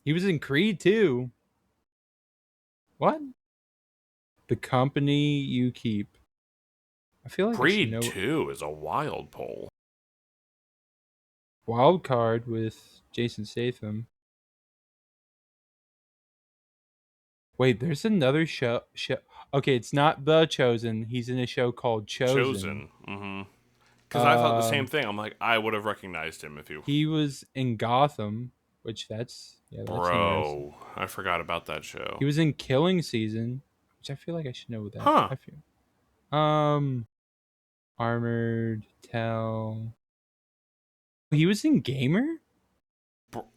He was in Creed too. What? The Company You Keep. I feel like I should Creed know 2 is a wild poll. Wild Card with Jason Statham. Wait, there's another show. Okay, it's not The Chosen. He's in a show called Chosen. Chosen. Mm-hmm. Because I thought the same Um, thing. I'm like, I would have recognized him if you. he was in Gotham, which that's interesting. Bro, I forgot about that show. He was in Killing Season, which I feel like I should know what that. Huh. I feel Armored Tell. He was in Gamer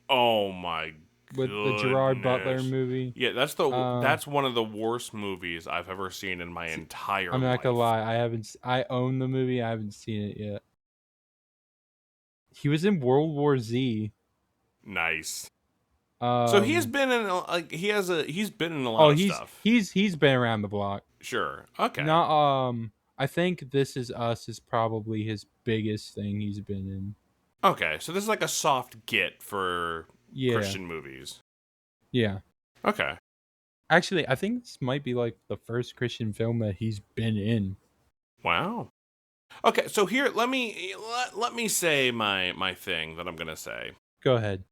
Oh my with the Gerard Butler goodness. movie. Yeah, Uh, that's one of the worst movies I've ever seen in my see, entire I'm not gonna life. lie, I own the movie. I haven't seen it yet. He was in World War Z. Nice. So he has Um, been in like he's been in a lot oh, of stuff. he's been around the block. Sure. Okay. Not I think This Is Us is probably his biggest thing he's been in. Okay. So this is like a soft get for Yeah. Christian movies. Yeah. Okay. Actually, I think this might be like the first Christian film that he's been in. Wow. Okay, so here let me say my thing that I'm gonna say. Go ahead.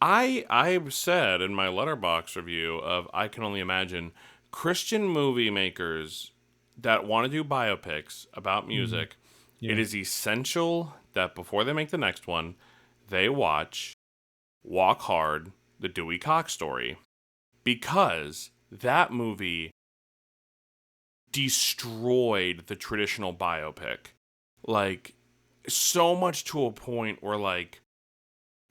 I've said in my letterbox review of I Can Only Imagine, Christian movie makers that want to do biopics about Mm, music, it yeah. is essential that before they make the next one, they watch Walk Hard, the Dewey Cox story, because that movie destroyed the traditional biopic. Like, so much to a point where, like,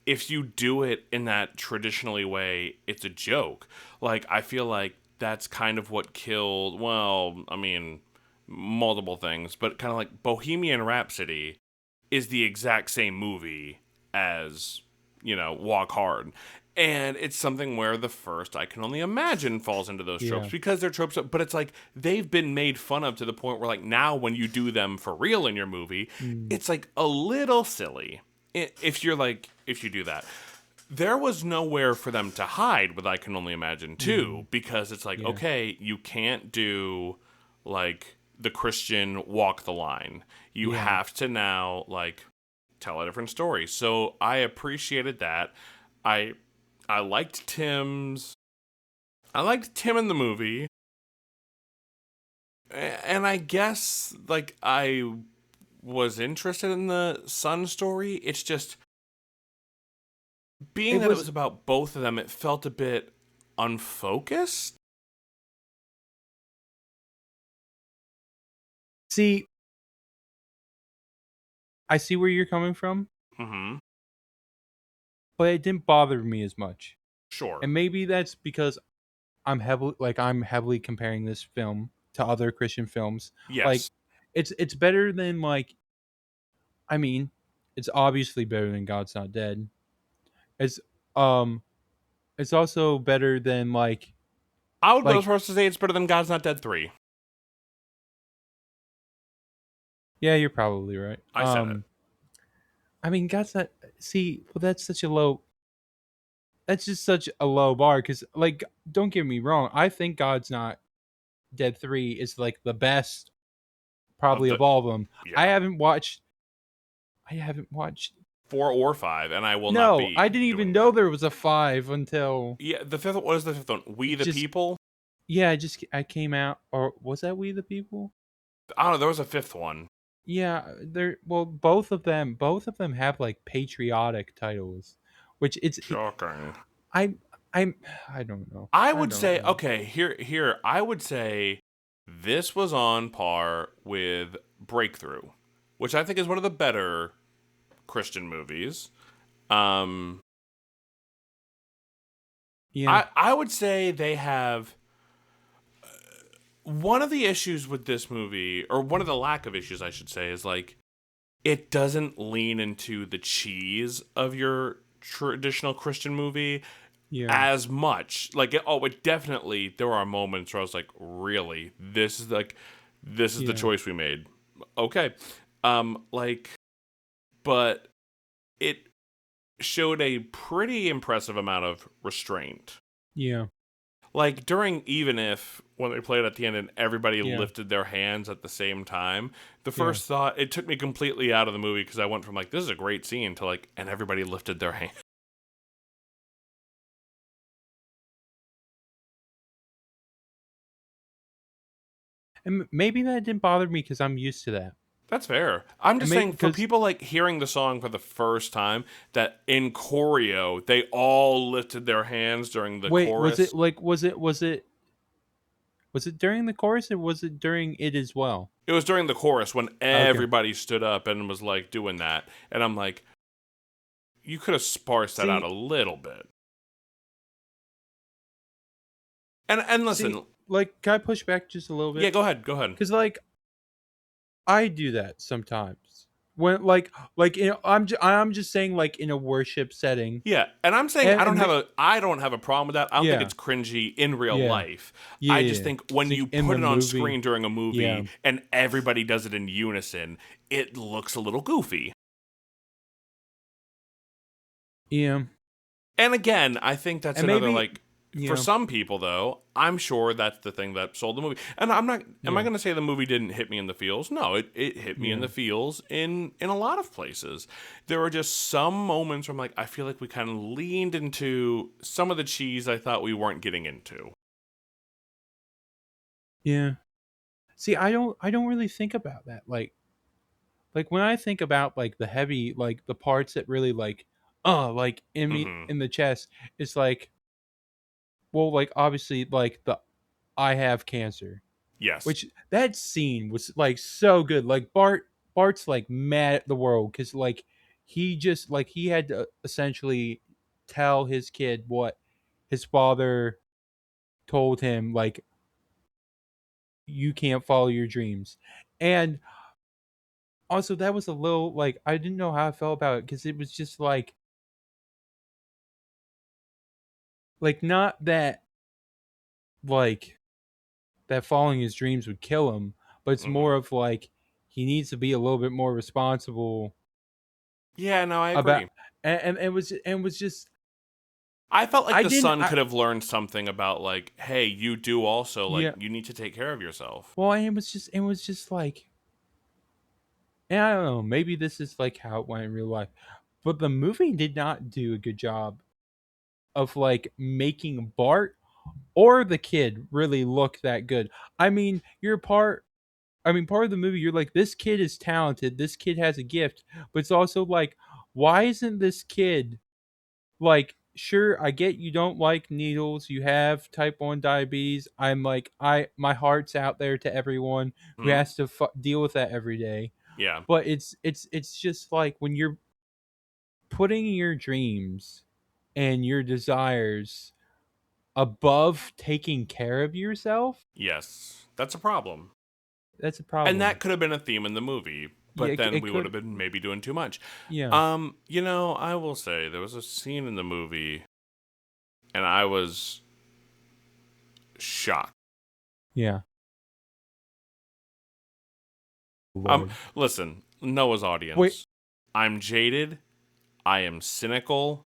if you do it in that traditionally way, it's a joke. Like, I feel like that's kind of what killed, well, I mean, multiple things, but kind of like Bohemian Rhapsody is the exact same movie as, Walk Hard. And it's something where the first I Can Only Imagine falls into those tropes Yeah. because they're tropes, but it's like they've been made fun of to the point where, like, now when you do them for real in your movie, Mm, it's like a little silly if you do that. There was nowhere for them to hide with I Can Only Imagine mm, 2 because it's like, yeah. okay, you can't do like the Christian walk the line. You Yeah. have to now like tell a different story. So I appreciated that. I I liked Tim's I liked Tim in the movie. And I guess like I was interested in the son story. It's just being It that it was was about both of them, it felt a bit unfocused. see, I see where you're coming from, Mm-hmm. but it didn't bother me as much. Sure. And maybe that's because I'm heavily comparing this film to other Christian films. Like Yes. it's better than like I mean, it's obviously better than God's Not Dead. It's um it's also better than I would go as like far as to say it's better than God's Not Dead 3. yeah, you're probably right. I said it. I mean God's Not see, well that's just such a low bar cuz like don't get me wrong, I think God's Not Dead 3 is like the best Of probably the of all of them. I yeah. haven't watched I haven't watched 4 or 5, and I will not No, I be didn't even doing know that. there was a 5 until Yeah, the fifth what is the fifth one? We it the just People? yeah, I came out or was that We the People? I don't know, there was a fifth one. Yeah, they're well both of them have like patriotic titles, which Shocking. I I'm I don't know. I I would don't say know. okay, here I would say this was on par with Breakthrough, which I think is one of the better Christian movies. Um Yeah, I would say they have one of the issues with this movie, or one of the lack of issues, I should say, is like it doesn't lean into the cheese of your traditional Christian movie yeah, as much. Like, it definitely there are moments where I was like, really, this is the yeah, choice we made. Okay, like, but it showed a pretty impressive amount of restraint. yeah, Like during Even If, when they played at the end and everybody yeah, lifted their hands at the same time, the yeah. first thought, it took me completely out of the movie because I went from like, this is a great scene to like, and everybody lifted their hand. And maybe that didn't bother me because I'm used to that. That's fair. I'm And just maybe saying, for because people like hearing the song for the first time, that in choreo, they all lifted their hands during the wait, was chorus. it like was it during the chorus or was it during it as well? It was during the chorus when Okay. everybody stood up and was like doing that. And I'm like, you could have sparsed that out See, a little bit. And see, listen, like, can I push back just a little yeah, bit? go ahead, go ahead. Because like I do that sometimes when I'm just saying like in a worship setting Yeah, and I'm saying and, I don't have a problem with that. I don't think yeah, it's cringy in real yeah, life. yeah, I just yeah. think when See, you in put the it on movie, screen during a yeah, movie and everybody does it in unison, it looks a little goofy. yeah, And again, I think that's and another maybe like For Yeah. some people, though, I'm sure that's the thing that sold the movie. And I'm not. Am I Yeah. going to say the movie didn't hit me in the feels? No, it hit me in Yeah. the feels in a lot of places. There were just some moments where I'm like, I feel like we kind of leaned into some of the cheese I thought we weren't getting into. Yeah. See, I don't really think about that. Like when I think about like the heavy, like the parts that really like in me Mm-hmm. in the chest, it's like, well, like obviously like the I have cancer, Yes. which that scene was like so good. Like Bart's like mad at the world because like he had to essentially tell his kid what his father told him, like, you can't follow your dreams. And also that was a little like, I didn't know how I felt about it because it was just like not that like that following his dreams would kill him, but it's Mm-hmm. more of like he needs to be a little bit more responsible Yeah. No, I about, agree. and it was just, I felt like I the didn't son I could have learned something about like, hey, you do also like yeah, you need to take care of yourself. well, and it was just like, and I don't know, maybe this is like how it went in real life, but the movie did not do a good job of like making Bart or the kid really look that good. I mean, part of the movie, you're like, this kid is talented, this kid has a gift, but it's also like, why isn't this kid like, sure, I get you don't like needles, you have type 1 diabetes. I'm like, my heart's out there to everyone who Hmm. has to deal with that every day. Yeah. But it's just like when you're putting your dreams and your desires above taking care of yourself, Yes. That's a problem. that's a And problem. that could have been a theme in the movie, Yeah, but then it we would have could. been maybe doing too much. Yeah. I will say there was a scene in the movie and I was shocked. Yeah. Um Lord. Listen, Noah's Wait, audience. I'm jaded, I am cynical,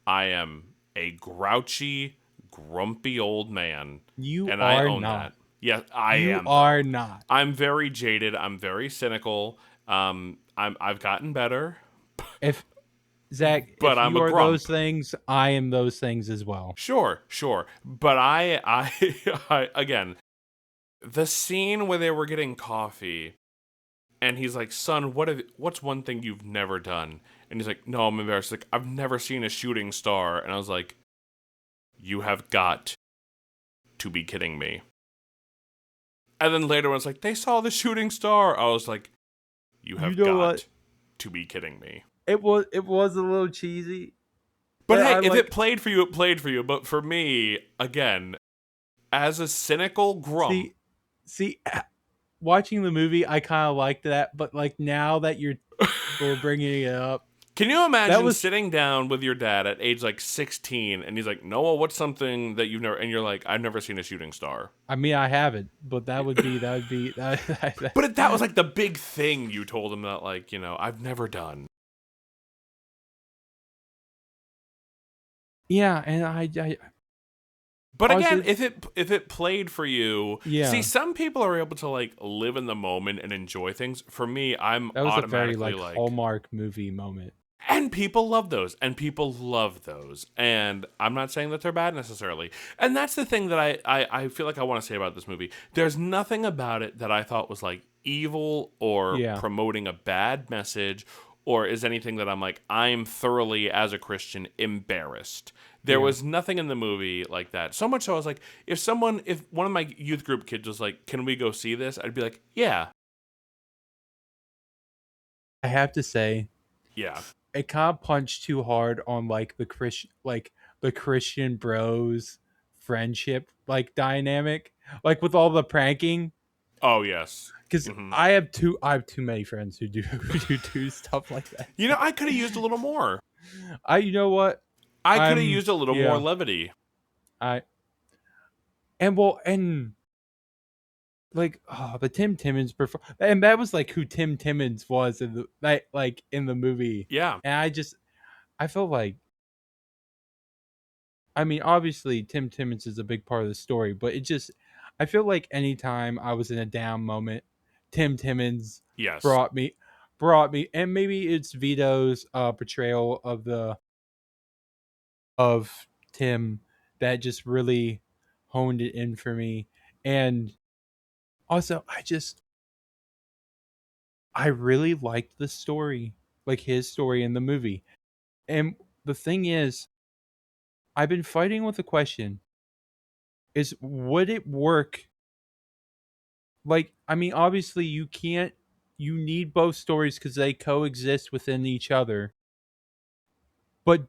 I am a grouchy, grumpy old man, you and I are own not. that. Yeah, I You am are though. not. I'm very jaded, I'm very cynical. I've gotten better, If Zach, but if I'm you a are those grump. things, I am those things as well. Sure, sure. But I again, the scene where they were getting coffee and he's like, "Son, what's one thing you've never done?" And he's like, "No, I'm embarrassed. Like, I've never seen a shooting star." And I was like, "You have got to be kidding me." And then later when it's like, "They saw the shooting star." I was like, "You You have know what? got to be kidding me." It was a little cheesy, But but hey, I if it like, played for you, it played for you. But for me, again, as a cynical grump, see see watching the movie, I kind of liked that, but like now that we're bringing it up, can you that imagine was, sitting down with your dad at age like 16 and he's like, Noah, what's something that you've never, and you're like, I've never seen a shooting star. I mean, I haven't, but that would be that, But that was like the big thing you told him that, like, I've never done. yeah, and I But again, also, if it played for you, see, yeah, some people are able to like live in the moment and enjoy things. For me, I'm that was a very automatically like like, Hallmark movie moment. and people love those, and people love those, and I'm not saying that they're bad necessarily. And that's the thing that I feel like I want to say about this movie. There's nothing about it that I thought was like evil or Yeah, promoting a bad message or is anything that I'm like, I'm thoroughly as a Christian embarrassed. There yeah. was nothing in the movie like that. So much so I was like, if one of my youth group kids was like, can we go see this? I'd be like, yeah. I have to say, Yeah. it kind of punched too hard on like the Christian bros friendship like dynamic, like with all the pranking. Oh yes. Because Hmm. I have too many friends who do who do stuff like that. I could have used a little more. You know what, I could have I'm used a little more yeah, levity. I and like, the Tim Timmons and that was like who Tim Timmons was in the movie, Yeah. and I felt like I mean, obviously Tim Timmons is a big part of the story, but I feel like anytime I was in a down moment, Tim Timmons Yes. brought me brought me, and maybe it's Vito's portrayal of Tim that just really honed it in for me. And also I really liked the story, like his story in the movie. And the thing is, I've been fighting with the question is would it work? Like, I mean, obviously you need both stories because they coexist within each other. But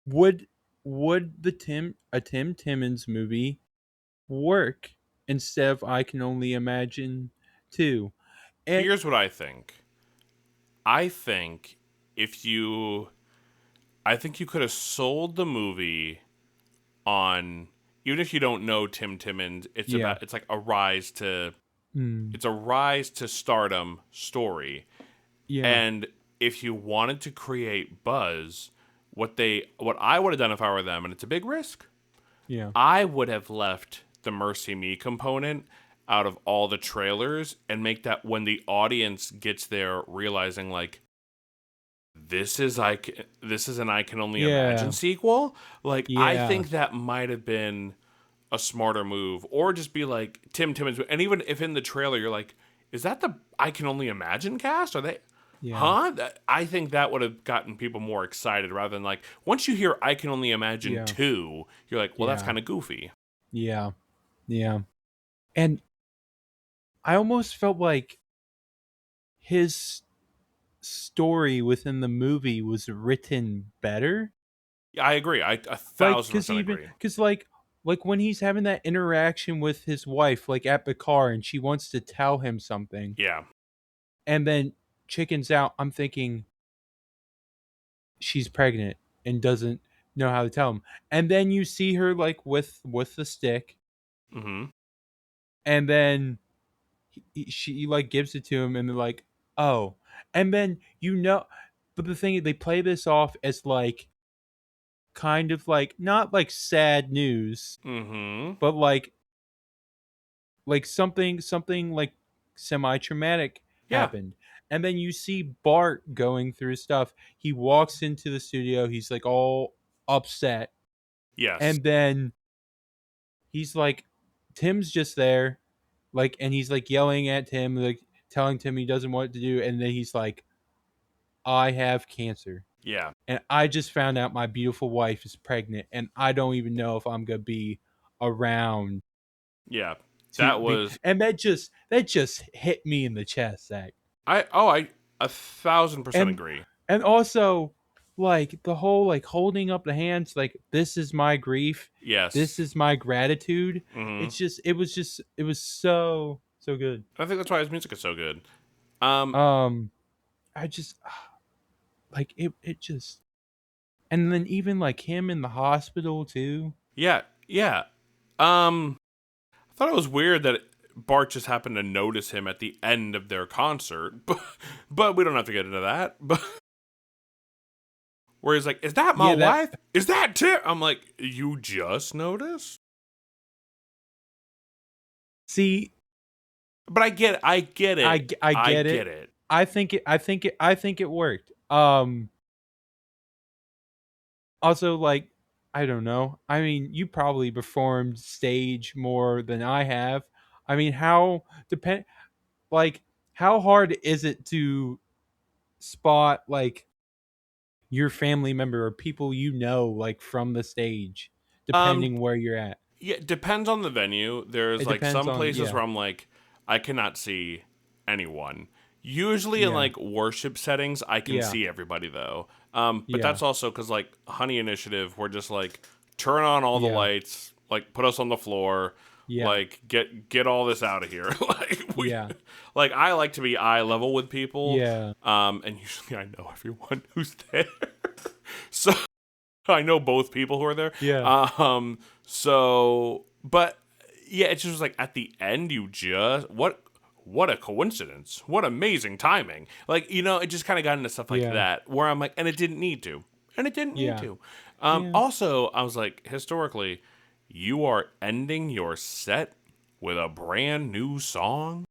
would the Tim Timmons movie work instead of I Can Only Imagine 2? And Here's what I think. I think if you I think you could have sold the movie on, even if you don't know Tim Timmons, yeah. it's like a rise to Mm, it's a rise to stardom story. yeah. And if you wanted to create buzz, what I would have done if I were them, and it's a big risk, Yeah. I would have left the Mercy Me component out of all the trailers and make that when the audience gets there realizing like this is an I Can Only Imagine Yeah. sequel. Like I Yeah. think that might have been a smarter move, or just be like Tim Timmons. And even if in the trailer you're like, is that the I Can Only Imagine cast? Are they? Yeah. Huh? I think that would have gotten people more excited rather than like once you hear I Can Only Imagine Yeah. 2, you're like, well, that's Yeah. kind of goofy. Yeah. Yeah. And I almost felt like his story within the movie was written better. Yeah, I agree. I a Like, thousand percent agree. like when he's having that interaction with his wife, like at the car, and she wants to tell him something, Yeah. and then chickens out. I'm thinking she's pregnant and doesn't know how to tell him, and then you see her like with the stick, Mm-hmm. and then she like gives it to him, and they're like, oh, and then but the thing is, they play this off as like kind of like not like sad news, Mm-hmm. but like something like semi-traumatic Yeah. happened. And then you see Bart going through stuff. He walks into the studio, he's like all upset, Yes. and then he's like, Tim's just there, like, and he's like yelling at Tim, like telling Tim he doesn't want to do, and then he's like, I have cancer, Yeah. and I just found out my beautiful wife is pregnant, and I don't even know if I'm gonna be around Yeah. to That be, was and that just hit me in the chest, Zach. I 1,000% and agree. and also like the whole like holding up the hands, like this is my grief, this Yes. is my gratitude. Mm-hmm. It was so good. I think that's why his music is so good. Um, um I just like it just, and then even like him in the hospital too. yeah, yeah. I thought it was weird that Bart just happened to notice him at the end of their concert, but we don't have to get into that. But where he's like, "Is that my Yeah, that wife? Is that Tim?" I'm like, "You just noticed?" see But I get it. I I get it. get it. I think it worked. Also, like, I don't know. I mean, you probably performed stage more than I have. I mean, like how hard is it to spot like your family member or people you know like from the stage, Um, depending where you're at? Yeah, it depends on the venue. There's It like depends some on, places yeah. where I'm like, I cannot see anyone. Usually in Yeah. like worship settings, I can Yeah. see everybody though. But Yeah. that's also because like Honey Initiative, we're just like turn on all the Yeah. lights, like put us on the floor, Yeah. like get all this out of here. Like we, Yeah. like I like to be eye level with people. Yeah. And usually I know everyone who's there, so I know both people who are there. Yeah. So, but yeah, it just was like at the end, you just what a coincidence, what amazing timing. Like it just kind of got into stuff like Yeah. that where I'm like, and it didn't need to, and it didn't need Yeah. to. Yeah. Also, I was like, historically, you are ending your set with a brand new song.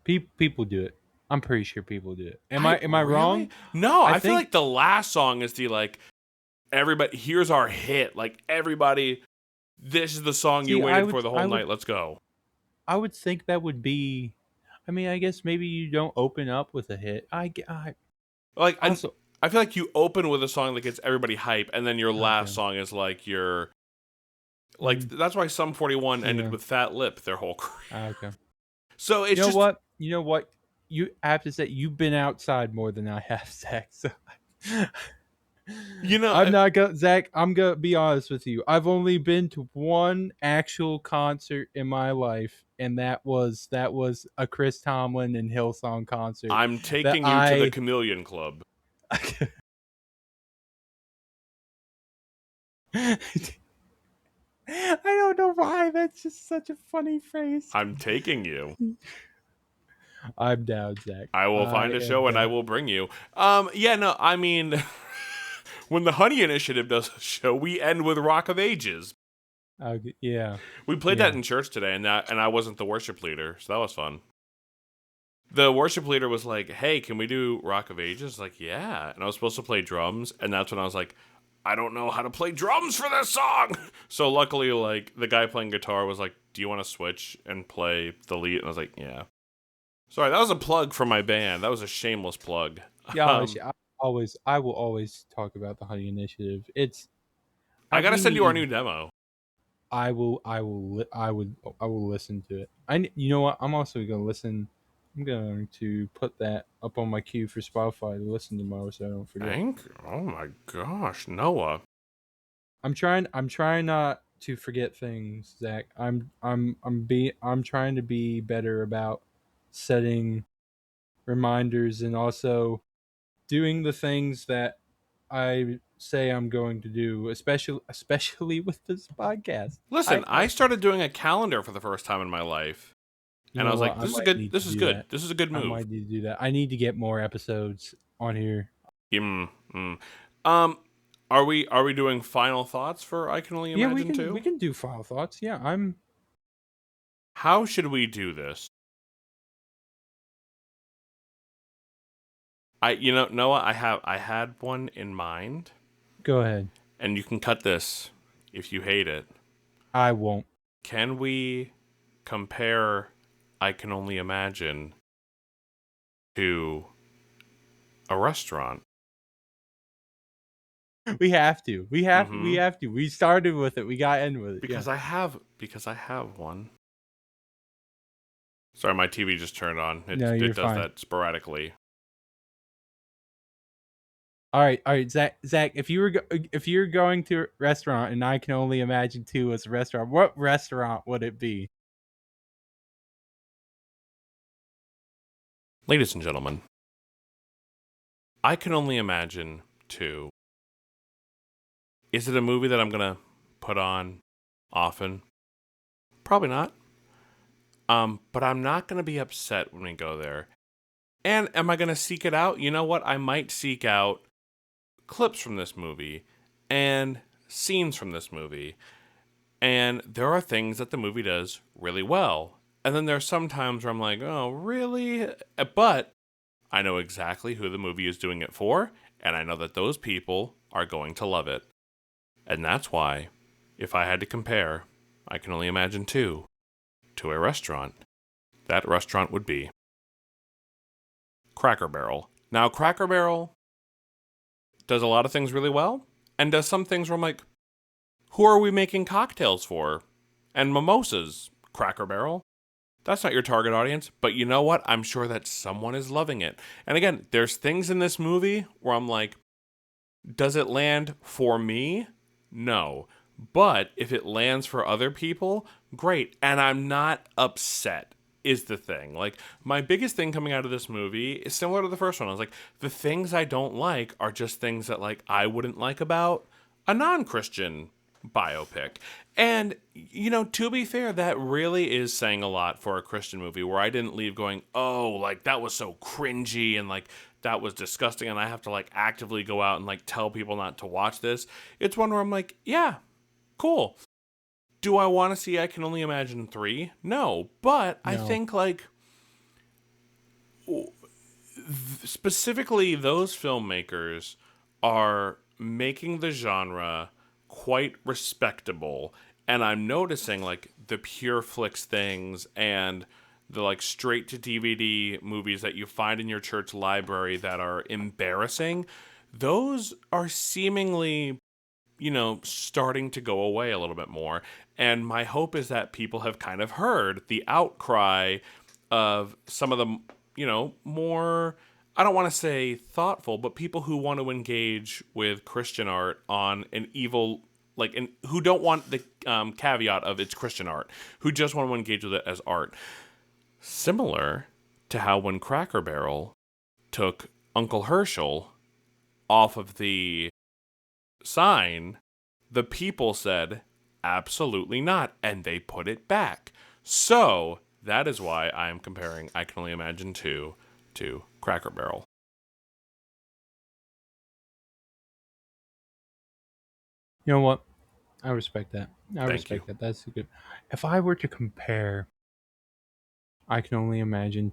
People do it. I'm pretty sure people do it. Am I I really wrong? no. I I feel think like the last song is the like everybody. Here's our hit. Like everybody, this is the song you see waited for the whole night. Let's go. I would think that would be. I mean, I guess maybe you don't open up with a hit. I Like also I feel like you open with a song that gets everybody hype, and then your last okay. song is like your like. Mm, That's why Sum 41 ended yeah. with Fat Lip their whole career. Okay. So You it's know just what? You know what? You I have to say you've been outside more than I have, Zach. So you know. I'm not gonna Zach. I'm gonna be honest with you. I've only been to one actual concert in my life, and that was a Chris Tomlin and Hillsong concert. I'm That taking you to the I Chameleon Club. I don't know why. That's just such a funny phrase. I'm taking you. I'm down, Zach. I will I find a am show and I down. will bring you. Yeah, no, I mean, when the Honey Initiative does a show, we end with Rock of Ages. Yeah, We played that yeah. in church today, and I wasn't the worship leader, so that was fun. The worship leader was like, "Hey, can we do Rock of Ages?" Like, yeah, and I was supposed to play drums, and that's when I was like, "I don't know how to play drums for this song." So luckily, like the guy playing guitar was like, "Do you want to switch and play the lead?" And I was like, "Yeah." Sorry, that was a plug for my band. That was a shameless plug. Yeah, Um, I will always talk about the Honey Initiative. I gotta We send you our need. new demo. I will listen to it. You know what? I'm also gonna listen. I'm going to put that up on my queue for Spotify to listen tomorrow, so I don't forget. Oh my gosh, Noah. I'm trying not to forget things, Zach. I'm trying to be better about setting reminders and also doing the things that I say I'm going to do, especially with this podcast. Listen, I started doing a calendar for the first time in my life, You and I know was what? like, I "This is might good. need to This is do good. that. This is a good I move." might need to do that. I need to get more episodes on here. Mm, mm. Um, are we doing final thoughts for I Can Only Yeah, Imagine we 2? can do final thoughts. Yeah, I'm How should we do this? Noah, I had one in mind, go ahead. and you can cut this if you hate it. I won't. Can we compare I Can Only Imagine to a restaurant? We have to. We Mm-hmm. have to. We started with it. We got in with it. Yeah. Because I have one. Sorry, my TV just turned on. No, you're It does fine. that sporadically. All right, Zach. If you're going to a restaurant, and I can only imagine two as a restaurant, what restaurant would it be? Ladies and gentlemen, I Can Only Imagine 2. Is it a movie that I'm gonna put on often? Probably not. But I'm not gonna be upset when we go there. And am I gonna seek it out? You know what? I might seek out clips from this movie and scenes from this movie. And there are things that the movie does really well. And then there's some times where I'm like, oh, really? But I know exactly who the movie is doing it for, and I know that those people are going to love it. And that's why, if I had to compare, I Can Only Imagine 2 to a restaurant, that restaurant would be Cracker Barrel. Now, Cracker Barrel does a lot of things really well, and does some things where I'm like, who are we making cocktails for? And mimosas, Cracker Barrel. That's not your target audience, but you know what? I'm sure that someone is loving it. And again, there's things in this movie where I'm like, does it land for me? No. But if it lands for other people, great. And I'm not upset, is the thing. Like, my biggest thing coming out of this movie is similar to the first one. I was like, the things I don't like are just things that, like, I wouldn't like about a non Christian biopic. And, to be fair, that really is saying a lot for a Christian movie where I didn't leave going, oh, like, that was so cringy and, like, that was disgusting and I have to like actively go out and like tell people not to watch this. It's one where I'm like, yeah, cool. Do I want to see I Can Only Imagine 3? No, but I No. think like specifically those filmmakers are making the genre quite respectable, and I'm noticing like the pure flicks things and the like straight to DVD movies that you find in your church library that are embarrassing, those are seemingly, starting to go away a little bit more. And my hope is that people have kind of heard the outcry of some of the, more, I don't want to say thoughtful, but people who want to engage with Christian art on an evil, like, and who don't want the caveat of it's Christian art, who just want to engage with it as art. Similar to how when Cracker Barrel took Uncle Herschel off of the sign, the people said, absolutely not, and they put it back. So, that is why I am comparing I Can Only Imagine 2 to Cracker Barrel. You know what? I respect that. Thank you. That's a good. If I were to compare, I Can Only Imagine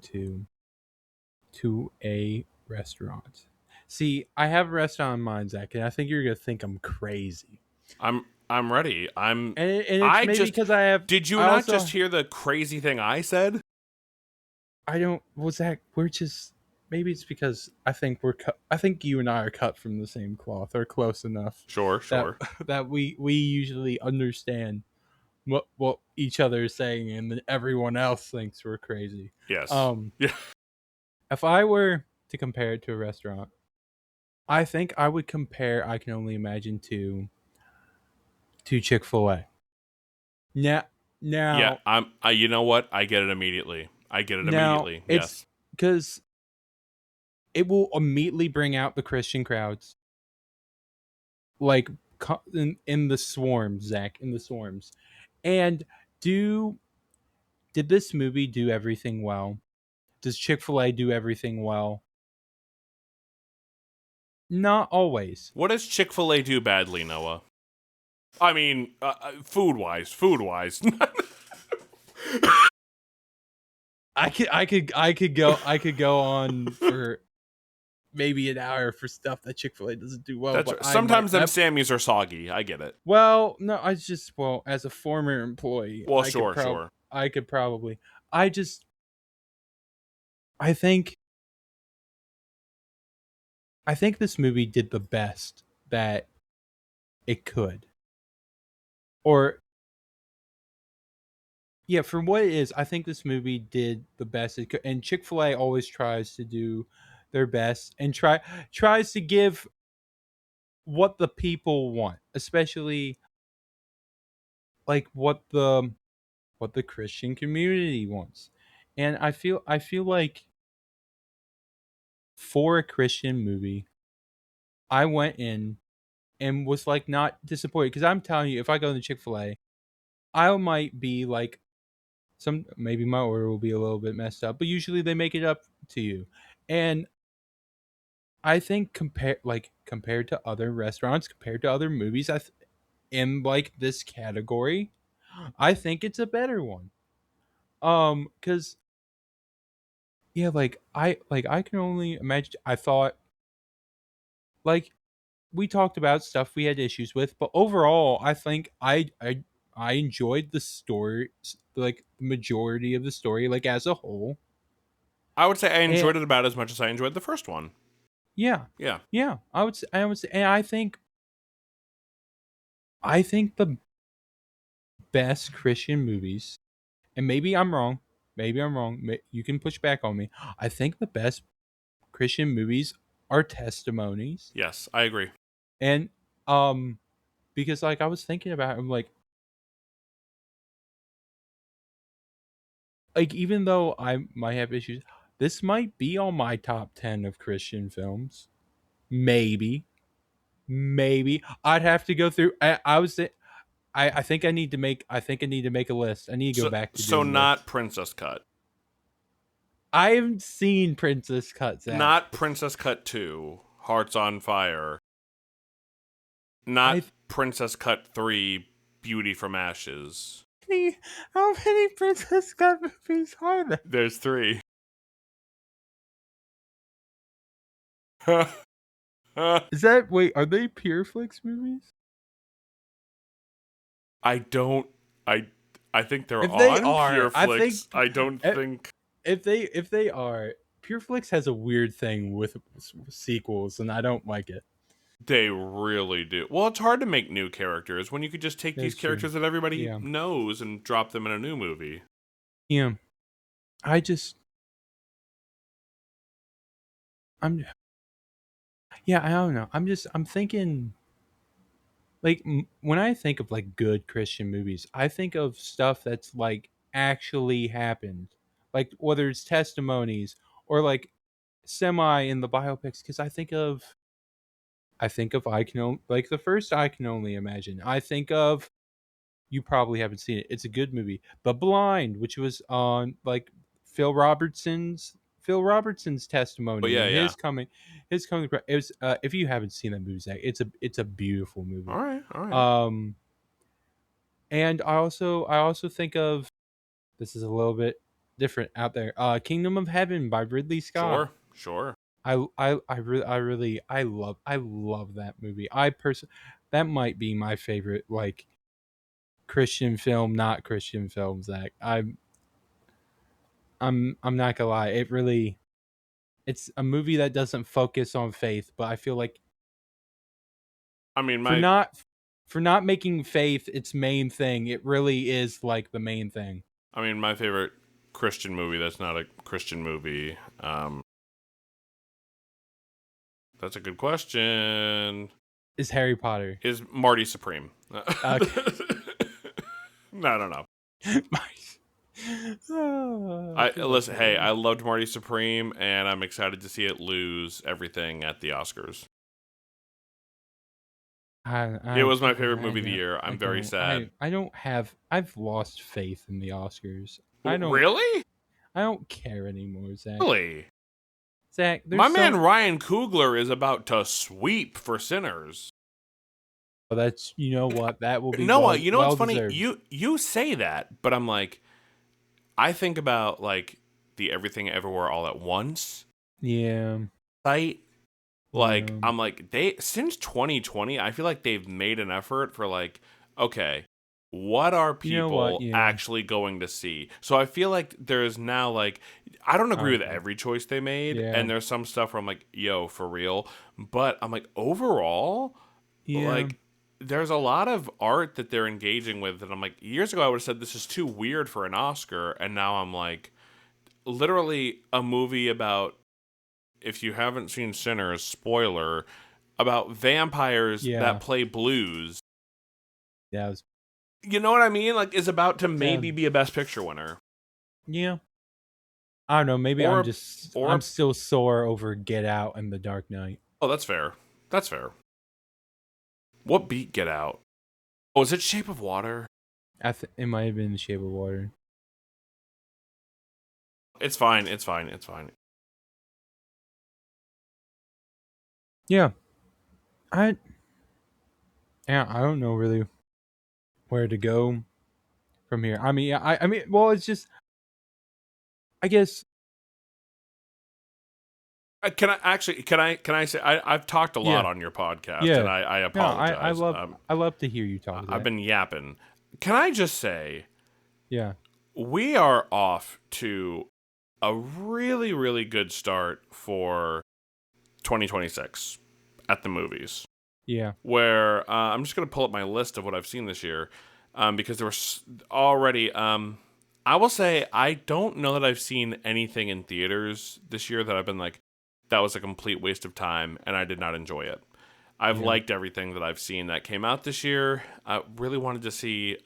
to a restaurant. See, I have a restaurant in mind, Zach, and I think you're gonna think I'm crazy. I'm ready. And it's I maybe just because I have. Did you I not also just hear the crazy thing I said? I don't. Well, Zach, we're just. Maybe it's because I think we're cut. I think you and I are cut from the same cloth, or close enough Sure, that sure. that we usually understand what each other is saying, and then everyone else thinks we're crazy. Yes. Um, Yeah. if I were to compare it to a restaurant, I think I would compare I Can Only Imagine to Chick-fil-A. Now, Yeah, now, you know what? I get it immediately. I get it now, immediately. it's Yes. because it will immediately bring out the Christian crowds, like in the swarms, Zach, in the swarms. And do did this movie do everything well? Does Chick-fil-A do everything well? Not always. What does Chick-fil-A do badly, Noah? I mean, food-wise. I could go on for maybe an hour for stuff that Chick-fil-A doesn't do well, That's but I might sometimes them Sammys are soggy. I get it. well, no, as a former employee, Well, sure, sure. I could probably I just I think I think this movie did the best that it could. Or yeah, for what it is, I think this movie did the best it could. And Chick-fil-A always tries to do their best and tries to give what the people want, especially like what the Christian community wants. And I feel like for a Christian movie, I went in and was like not disappointed because I'm telling you, if I go to Chick-fil-A, I might be like some maybe my order will be a little bit messed up, but usually they make it up to you. And I think compared to other restaurants, compared to other movies, in like this category, I think it's a better one. Cuz yeah, I can only imagine I thought like we talked about stuff we had issues with, but overall, I think I enjoyed the story, like the majority of the story, like as a whole. I would say I And enjoyed it about as much as I enjoyed the first one. yeah, Yeah. yeah, I would say, and I think the best Christian movies, and maybe I'm wrong. You can push back on me. I think the best Christian movies are testimonies, Yes, I agree. and um, because like I was thinking about, it, I'm like even though I might have issues, this might be on my top 10 of Christian films. Maybe, maybe I'd have to go through. I was I think I need to make I think I need to make a list. I need to go So back to so doing not lists. Princess Cut. I haven't seen Princess Cut, Zach. Not Princess Cut 2, Hearts on Fire. Not I Princess Cut 3, Beauty from Ashes. how many Princess Cut movies are there? There's 3. Is that wait? Are they Pureflix movies? I don't. I think they're If they on are, I think PureFlix. I don't eh, think. if they are, Pureflix has a weird thing with sequels, and I don't like it. They really do. Well, it's hard to make new characters when you could just take these That's true. characters that everybody Yeah, knows and drop them in a new movie. yeah. I just, I'm, yeah. I don't know. I'm thinking like when I think of like good Christian movies, I think of stuff that's like actually happened, like whether it's testimonies or like semi in the biopics. Because I think of I can only like the first I Can Only Imagine. I think of you probably haven't seen it. It's a good movie. The Blind, which was on like Phil Robertson's But testimony yeah, and yeah. his coming. It was if you haven't seen that movie, Zach, it's a beautiful movie. All right, all right. Um, and I also think of this is a little bit different out there. Kingdom of Heaven by Ridley Scott. Sure, sure. I love that movie. That might be my favorite like Christian film, not Christian film, Zach. I'm not gonna lie. It's a movie that doesn't focus on faith, but I feel like I mean, for my not for not making faith its main thing, it really is like the main thing. my favorite Christian movie that's not a Christian movie. That's a good question. Is Harry Potter. Is Marty Supreme? Okay. No, no, no. I I listen. Hey, I loved Marty Supreme, and I'm excited to see it lose everything at the Oscars. It was my favorite movie of the year. I'm very sad. I don't have. I've lost faith in the Oscars. Really? I don't care anymore, Zach. Really? Zach, My man Ryan Coogler is about to sweep for Sinners. Well, that's you know what that will be. Noah, you know well what's funny? deserved. You say that, but I'm like, I think about like the Everything Everywhere All at Once Yeah. site. Like Yeah. I'm like they since 2020, I feel like they've made an effort for like, okay, what are You know what? people Yeah. actually going to see? So I feel like there's now like I don't agree with Okay. every choice they made, Yeah. and there's some stuff where I'm like, yo, for real. But I'm like overall, Yeah. like there's a lot of art that they're engaging with, and I'm like, years ago I would have said this is too weird for an Oscar, and now I'm like, literally a movie about, if you haven't seen Sinners, spoiler, about vampires Yeah. that play blues. Yeah. You know what I mean? Like, is about to Yeah. maybe be a Best Picture winner. Yeah. I don't know. Maybe Or- I'm still sore over Get Out and The Dark Knight. Oh, that's fair. That's fair. What beat Get Out? Oh, is it Shape of Water? It might have been The Shape of Water. It's fine. It's fine. It's fine. Yeah. I don't know really where to go from here. I mean, I mean, well, it's just I guess Can I say I've talked a lot Yeah. on your podcast, Yeah. and I no, apologize. I love to hear you talk. I've been yapping. Can I just say Yeah. we are off to a really, really good start for 2026 at the movies. Yeah. Where I'm just going to pull up my list of what I've seen this year, because there was already. I will say I don't know that I've seen anything in theaters this year that I've been like, that was a complete waste of time, and I did not enjoy it. I've Yeah. liked everything that I've seen that came out this year. I really wanted to see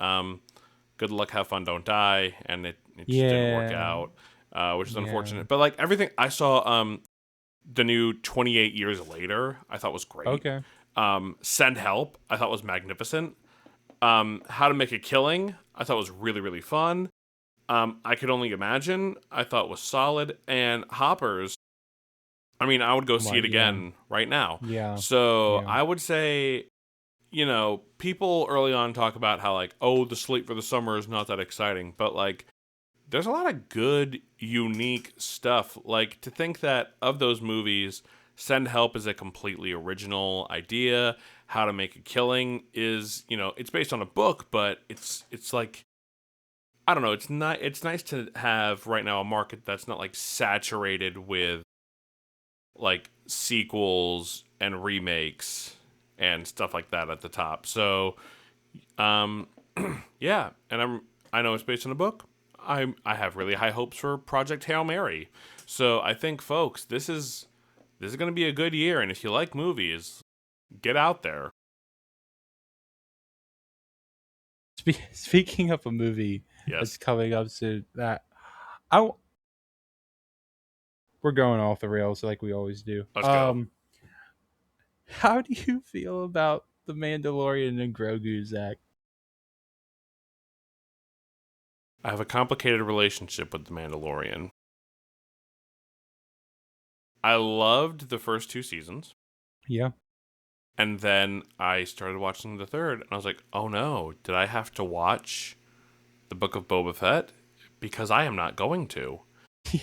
Good Luck, Have Fun, Don't Die, and it just didn't work Yeah. out, which is Yeah. unfortunate. But like everything, I saw the new 28 Years Later, I thought was great. Okay. Send Help, I thought was magnificent. How to Make a Killing, I thought was really, really fun. I Could Only Imagine, I thought was solid. And Hoppers, I mean, I would go see it Yeah, again right now. yeah, So yeah. I would say, people early on talk about how, like, oh, the slate for the summer is not that exciting. But, like, there's a lot of good, unique stuff. Like, to think that of those movies, Send Help is a completely original idea. How to Make a Killing is, it's based on a book, but it's like, I don't know, it's nice to have right now a market that's not like saturated with like sequels and remakes and stuff like that at the top. So, um yeah, and I know it's based on a book. I have really high hopes for Project Hail Mary. So I think, folks, this is going to be a good year, and if you like movies, get out there. Speaking of a movie that's Yes, coming up soon, that I we're going off the rails like we always do. let's go. How do you feel about the Mandalorian and Grogu, Zach? I have a complicated relationship with The Mandalorian. I loved the first two seasons, Yeah, and then I started watching the third, and I was like, oh no, did I have to watch the Book of Boba Fett? Because I am not going to. yeah.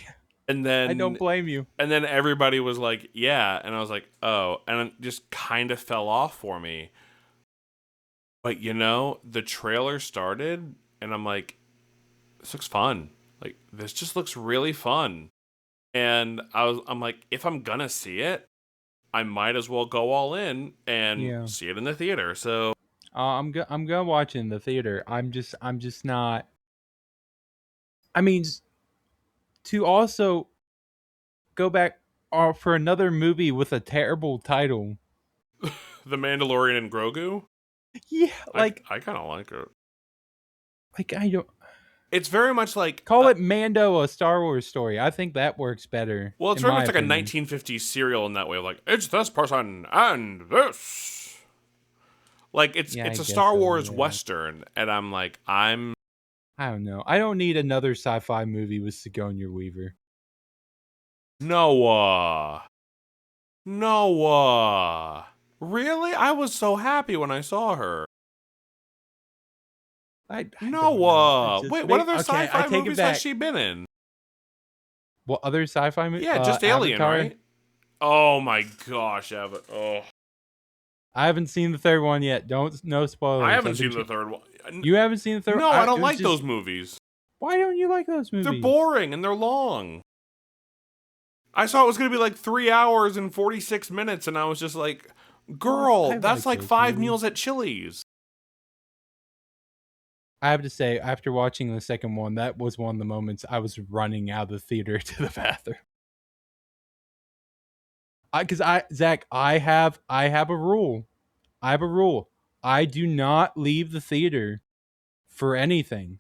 And I don't then blame you. and then everybody was like, yeah, and I was like, oh, and it just kind of fell off for me. But the trailer started, and I'm like, this looks fun. Like, this just looks really fun. And I'm like, if I'm gonna see it, I might as well go all in and Yeah, see it in the theater. So, I'm gonna watch it in the theater. I'm just not. I mean, to also go back for another movie with a terrible title. The Mandalorian and Grogu, Yeah, I kind of like it. I don't It's very much like, call it Mando, a Star Wars story. I think that works better, well, it's in very my much like a opinion. 1950s serial in that way, of like, it's this person and this. Like, it's Yeah, I it's a guess Star so. Wars Yeah, western, and I'm like, I'm I don't know. I don't need another sci-fi movie with Sigourney Weaver. Noah. Noah. Really? I was so happy when I saw her. I don't know. I Noah. just Wait, what other okay. I sci-fi take it movies has back. she been in? What other sci-fi movie? Yeah, just Alien, Avatar. right? Oh my gosh, Oh, I haven't seen the third one yet. Don't no I spoilers. haven't seen the third one. You haven't seen the third. No, I It don't was like those just. movies. Why don't you like those They're movies? boring and they're long. I saw it was going to be like 3 hours and 46 minutes, and I was just like, girl, I that's like like those 5 meals movies. at Chili's. I have to say, after watching the second one, that was one of the moments I was running out of the theater to the bathroom. Because Zach, I have a rule. I have a rule. I do not leave the theater for anything.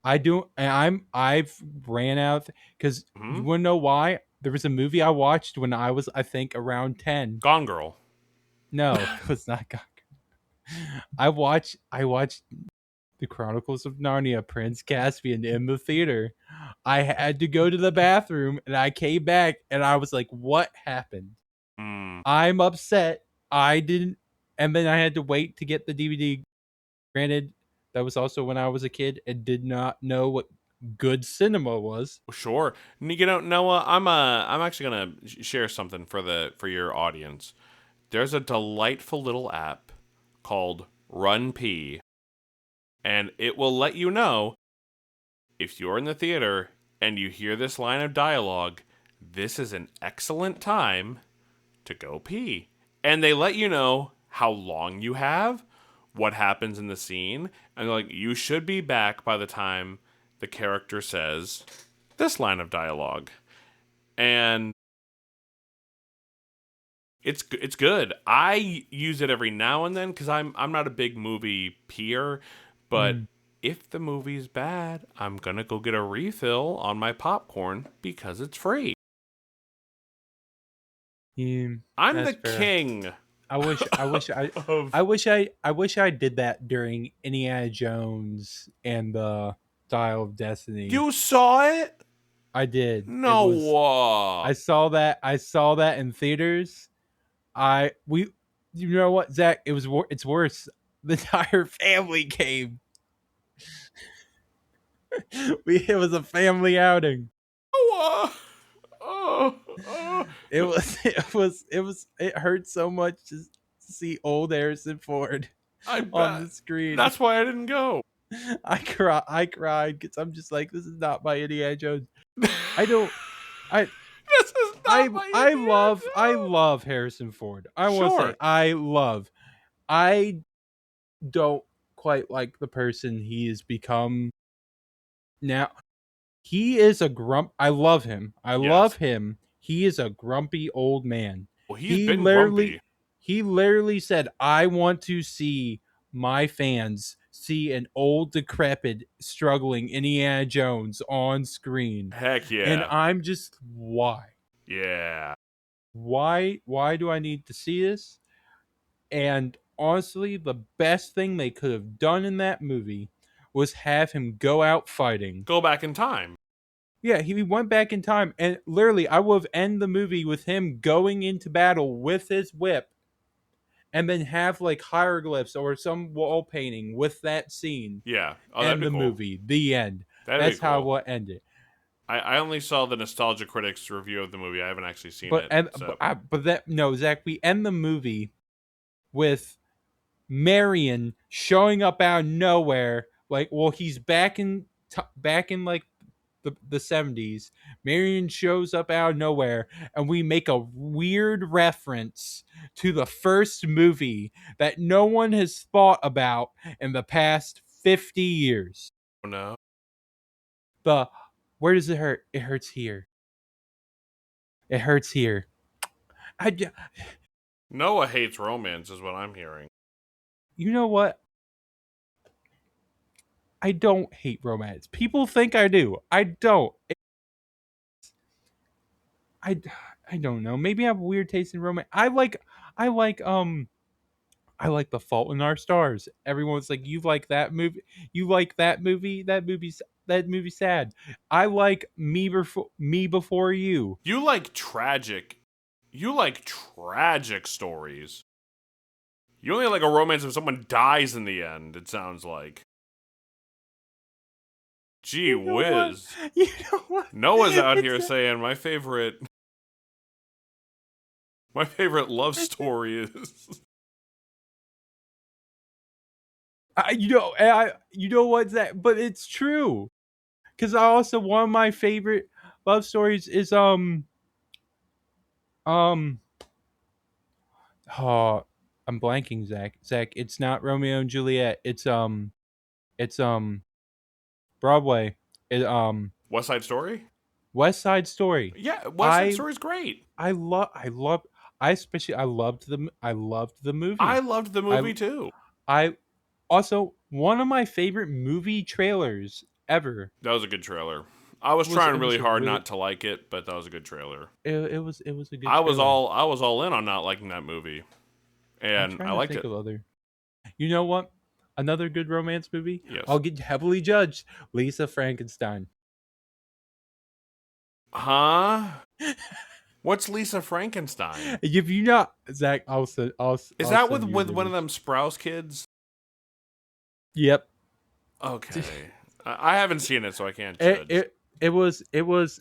I do. And I've ran out because you Hmm. want to know why? There was a movie I watched when I was, I think, around 10. Gone Girl. No, it was not. I watched The Chronicles of Narnia, Prince Caspian in the theater. I had to go to the bathroom and I came back and I was like, what happened? Hmm. I'm upset. I didn't. And then I had to wait to get the DVD. Granted, that was also when I was a kid and did not know what good cinema was. Sure. Noah, I'm actually gonna share something for your audience. There's a delightful little app called Run P, and it will let you know if you're in the theater and you hear this line of dialogue, this is an excellent time to go pee. And they let you know how long you have, what happens in the scene, and they're like, you should be back by the time the character says this line of dialogue. And it's good. I use it every now and then because I'm not a big movie peer, but Mm. if the movie's bad, I'm gonna go get a refill on my popcorn because it's free. Yeah, I'm the that's fair. king I wish I wish of I wish I did that during Indiana Jones and the Dial of Destiny. You saw it? I did. It was. No. I saw that. I saw that in theaters. We. You know what, Zach? It was. It's worse. The entire family came. It was a family outing. No. Oh. It was. It was. It was. It hurt so much to see old Harrison Ford I on bet. the screen. That's why I didn't go. I cried because I'm just like, this is not my Indiana Jones. I don't. I This is not my Indiana I Jones. love Harrison Ford. I want to say Sure. I don't quite like the person he has become now. He is a grump. I love him. I Yes. love him. He is a grumpy old man. Well, he's He been grumpy. literally he literally said, "I want to see my fans see an old, decrepit, struggling Indiana Jones on screen." Heck And yeah. I'm just, why? Yeah. Why do I need to see this? And honestly, the best thing they could have done in that movie was have him go out fighting. Go back in time. Yeah, he went back in time, and literally, I would have ended the movie with him going into battle with his whip, and then have like hieroglyphs or some wall painting with that scene. Yeah. Oh, that'd End be the cool. movie. The end. That'd be That's how I cool. will end it. I only saw the Nostalgia Critics review of the movie. I haven't actually seen But it. and So but that no, Zach, we end the movie with Marion showing up out of nowhere. Like, well, he's back in like the 70s. Marion shows up out of nowhere, and we make a weird reference to the first movie that no one has thought about in the past 50 years. no. The Where does it hurt? It hurts here. It hurts here. I, Noah hates romance, is what I'm hearing. you know what? I don't hate romance. People think I do. I don't. I, I don't know. Maybe I have a weird taste in romance. I like I like The Fault in Our Stars. Everyone's like, you like that movie? You like that movie? That movie's sad. I like Me Before You. You like tragic. You like tragic stories. You only like a romance if someone dies in the end, it sounds like. Gee You know what? whiz. You know what? Noah's out here It's saying my favorite love story is you know what's that? But it's true. Because I also one of my favorite love stories is um oh, I'm blanking, Zach. Zach, it's not Romeo and Juliet. It's Broadway. It West Side Story? West Side Story. Yeah, West Side I Story's great. I love I especially I loved the I movie. loved the I movie too. I also one of my favorite movie trailers ever. That was a good trailer. I was trying It was really a hard really not to like it, but that was a good trailer. it was a good trailer. I was all in on not liking that movie. I'm And trying I to liked think it. of other. You know what? Another good romance movie. Yes. I'll get heavily judged. Lisa Frankenstein. Huh? What's Lisa Frankenstein? If you not Zach, Is I'll that with send you an one of image. them Sprouse kids? Yep. Okay. I haven't seen it, so I can't It judge. it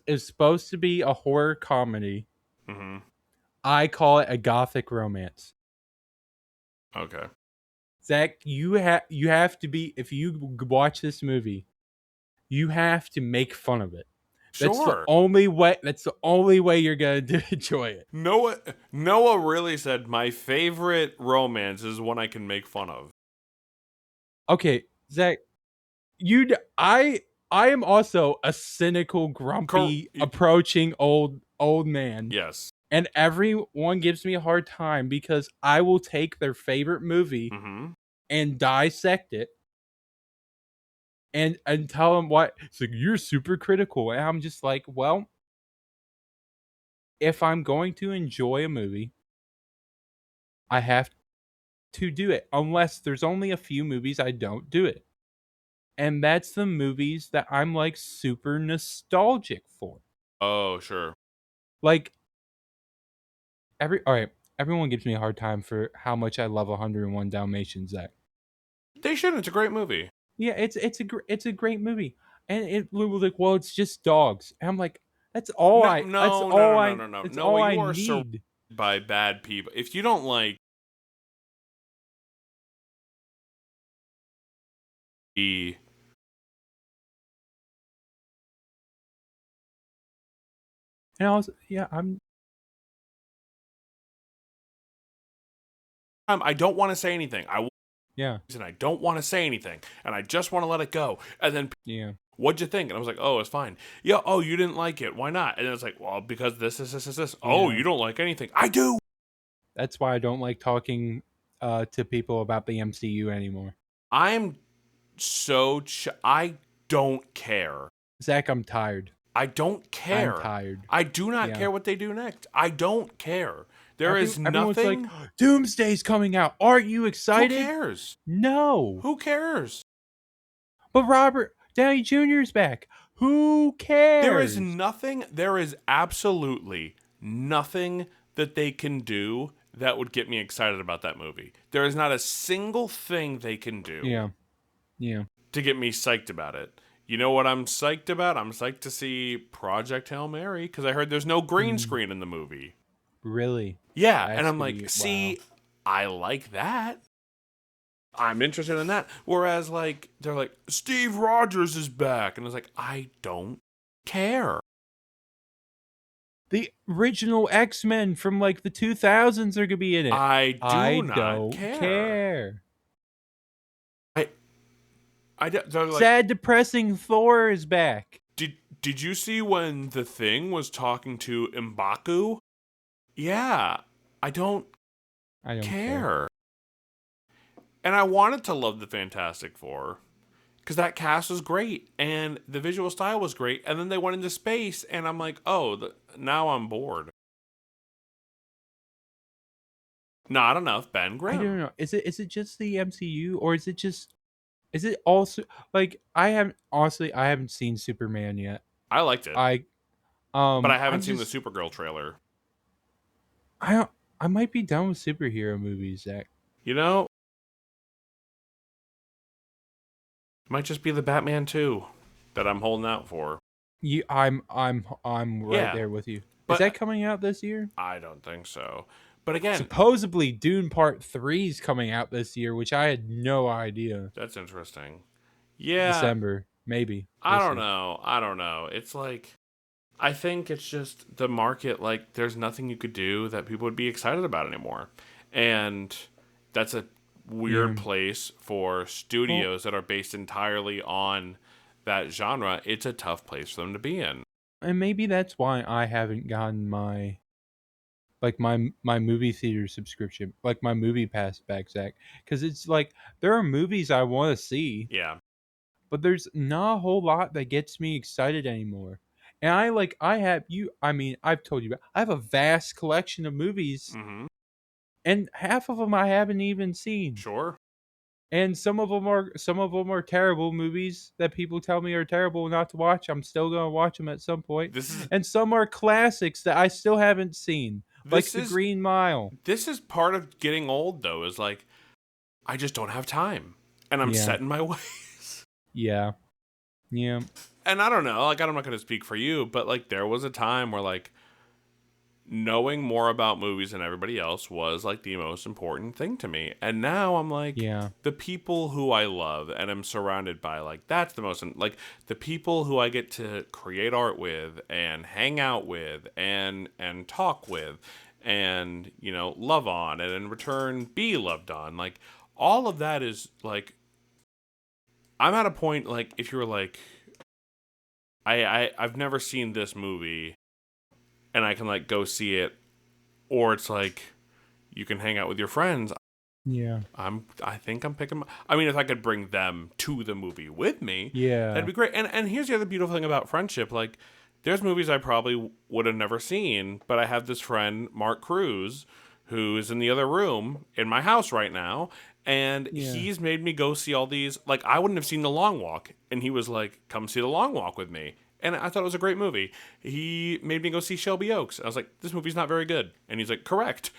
it's supposed to be a horror comedy. Mm-hmm. I call it a gothic romance. Okay. Zach, you have to be if you watch this movie, you have to make fun of it. Sure. That's the only way you're gonna enjoy it. Noah really said my favorite romance is one I can make fun of. Okay, Zach, you I am also a cynical, Cor- grumpy, approaching old man. yes. And everyone gives me a hard time because I will take their favorite movie Mm-hmm. and dissect it and tell them what it's like you're super critical. And I'm just like, well, if I'm going to enjoy a movie, I have to do it. Unless there's only a few movies I don't do it. And that's the movies that I'm like super nostalgic for. Oh, sure. Like all right, everyone gives me a hard time for how much I love 101 Dalmatians, Zach. They shouldn't. It's a great movie. Yeah, it's a great movie, and it was like, well, it's just dogs, and I'm like, No, no, no, no, no, no, no. that's No, all I you are surrounded need. by bad people. If you don't like the, And I was, yeah, I'm, I don't want to say anything. yeah, And I don't want to say anything, and I just want to let it go. And then, yeah, what'd you think? And I was like, oh, it's fine. Yeah. Oh, you didn't like it. Why not? And then it's like, well, because this. Oh, yeah. you don't like anything. I do. That's why I don't like talking to people about the MCU anymore. I'm I don't care. Zach, I'm tired. I don't I'm care. tired. I do not Yeah. care what they do next. I don't care. There is Everyone's like, nothing. Doomsday's coming out. Aren't you Who excited? cares? No. Who cares? But Robert Downey Jr.'s back. Who cares? There is absolutely nothing that they can do that would get me excited about that movie. There is not a single thing they can do Yeah. Yeah. to get me psyched about it. You know what I'm psyched about? I'm psyched to see Project Hail Mary because I heard there's no green screen in the movie. Really? Yeah, That's and I'm gonna like, be- see, wow. I like that. I'm interested in that. Whereas, like, they're like, Steve Rogers is back. And I was like, I don't care. The original X-Men from like the 2000s are gonna be in it. I do not don't care. care. They're like, Sad, depressing Thor is back. did you see when the Thing was talking to M'Baku? Yeah, I don't I don't care. And I wanted to love the Fantastic Four because that cast was great and the visual style was great. And then they went into space, and I'm like, oh, now I'm bored. Not enough Ben Grimm. I don't know. Is it just the MCU, or is it also like I haven't seen Superman yet. I liked it, I but I haven't I'm seen just the Supergirl trailer. I might be done with superhero movies, Zach. You know, it might just be the Batman 2 that I'm holding out for. I'm right Yeah, there with you. but Is that coming out this year? I don't think so. But again, Supposedly Dune Part 3 is coming out this year, which I had no idea. that's interesting. Yeah, December, maybe. I We'll don't see. know. I don't know. It's like, I think it's just the market, like, there's nothing you could do that people would be excited about anymore. And that's a weird Yeah. place for studios that are based entirely on that genre. It's a tough place for them to be in. And maybe that's why I haven't gotten my movie theater subscription, like my movie pass back, Zach. Because it's like there are movies I want to see, Yeah. but there's not a whole lot that gets me excited anymore. And I've told you about, I have a vast collection of movies, Mm-hmm. and half of them I haven't even seen. Sure. And some of them are terrible movies that people tell me are terrible not to watch. I'm still gonna watch them at some point. This is And some are classics that I still haven't seen, like this The is Green Mile. this is part of getting old, though, is like, I just don't have time. And I'm Yeah. set in my ways. Yeah, yeah, And I don't know, like, I'm not going to speak for you, but like, there was a time where, like, knowing more about movies than everybody else was like the most important thing to me. And now I'm like, yeah, the people who I love and am surrounded by, like, that's the most, like, the people who I get to create art with and hang out with and talk with and, you know, love on, and in return be loved on. Like, all of that is like, I'm at a point, like, if you were like, I've never seen this movie and I can, like, go see it, or it's like you can hang out with your friends. yeah, I think I'm picking. I mean, if I could bring them to the movie with me, yeah. that'd be great. And here's the other beautiful thing about friendship: like, there's movies I probably would have never seen, but I have this friend, Mark Cruz, who is in the other room in my house right now, And he's made me go see all these. Like, I wouldn't have seen The Long Walk. And he was like, come see The Long Walk with me. And I thought it was a great movie. He made me go see Shelby Oaks. I was like, this movie's not very good. And he's like, correct.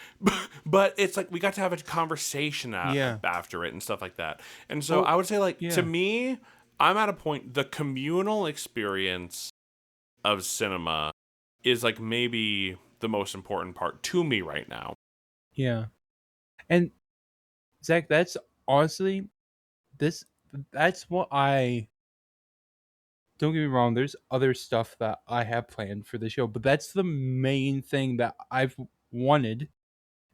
But it's like, we got to have a conversation after it and stuff like that. And so I would say, like, to me, I'm at a point, the communal experience of cinema is like maybe the most important part to me right now. Yeah. And Zach, that's honestly, that's what don't get me wrong, there's other stuff that I have planned for the show, but that's the main thing that I've wanted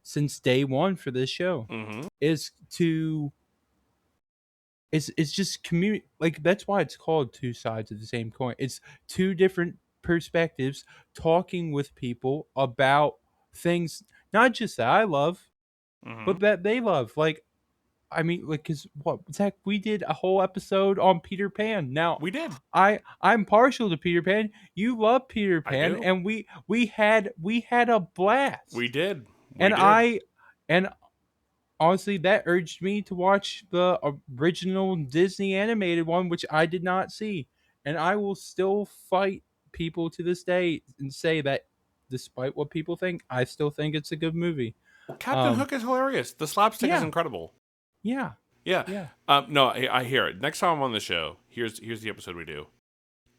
since day one for this show is to it's just community. Like, that's why it's called Two Sides of the Same Coin. It's two different perspectives talking with people about things not just that I love, but that they love. Like, I mean, like, cause what, Zach, we did a whole episode on Peter Pan. Now We did. I'm partial to Peter Pan. You love Peter Pan, and we had a blast. We did. And honestly, that urged me to watch the original Disney animated one, which I did not see. And I will still fight people to this day and say that despite what people think, I still think it's a good movie. Captain Hook is hilarious. The slapstick is incredible. Yeah. Yeah. No, I hear it. Next time I'm on the show, here's the episode we do.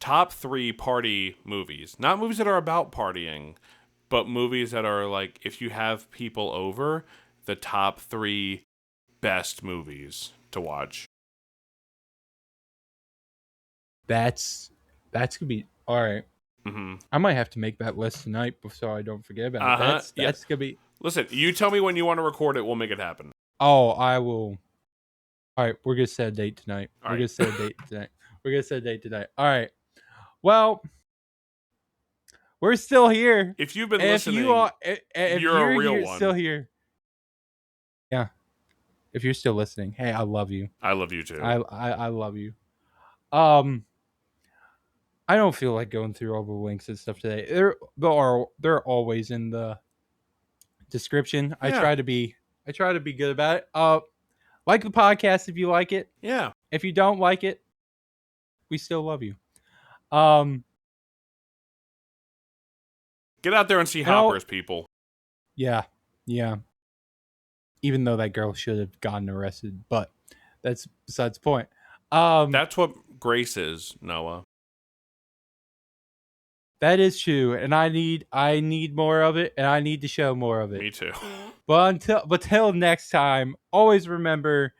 Top 3 party movies. Not movies that are about partying, but movies that are like, if you have people over, the top 3 best movies to watch. That's gonna be all right. I might have to make that list tonight so I don't forget about it. That's gonna be. Listen, you tell me when you want to record it. We'll make it happen. Oh, I will. All right, we're gonna set a date tonight. We're gonna set a date tonight. All right. Well, we're still here. If you've been listening, if you're a real one. Still here. Yeah. If you're still listening, hey, I love you. I love you too. I love you. I don't feel like going through all the links and stuff today. They're always in the description. Yeah. I try to be good about it. Like the podcast if you like it. Yeah. If you don't like it, we still love you. Get out there and see Hoppers, people. Yeah. Yeah. Even though that girl should have gotten arrested, but that's besides the point. That's what grace is, Noah. That is true, and I need more of it, and I need to show more of it. Me too. But until next time, always remember,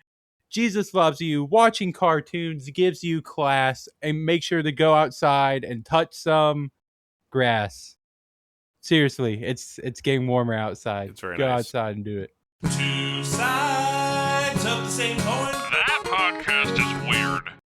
Jesus loves you. Watching cartoons gives you class, and make sure to go outside and touch some grass. Seriously, it's getting warmer outside. It's very nice. Go nice. outside and do it. Two sides of the same coin.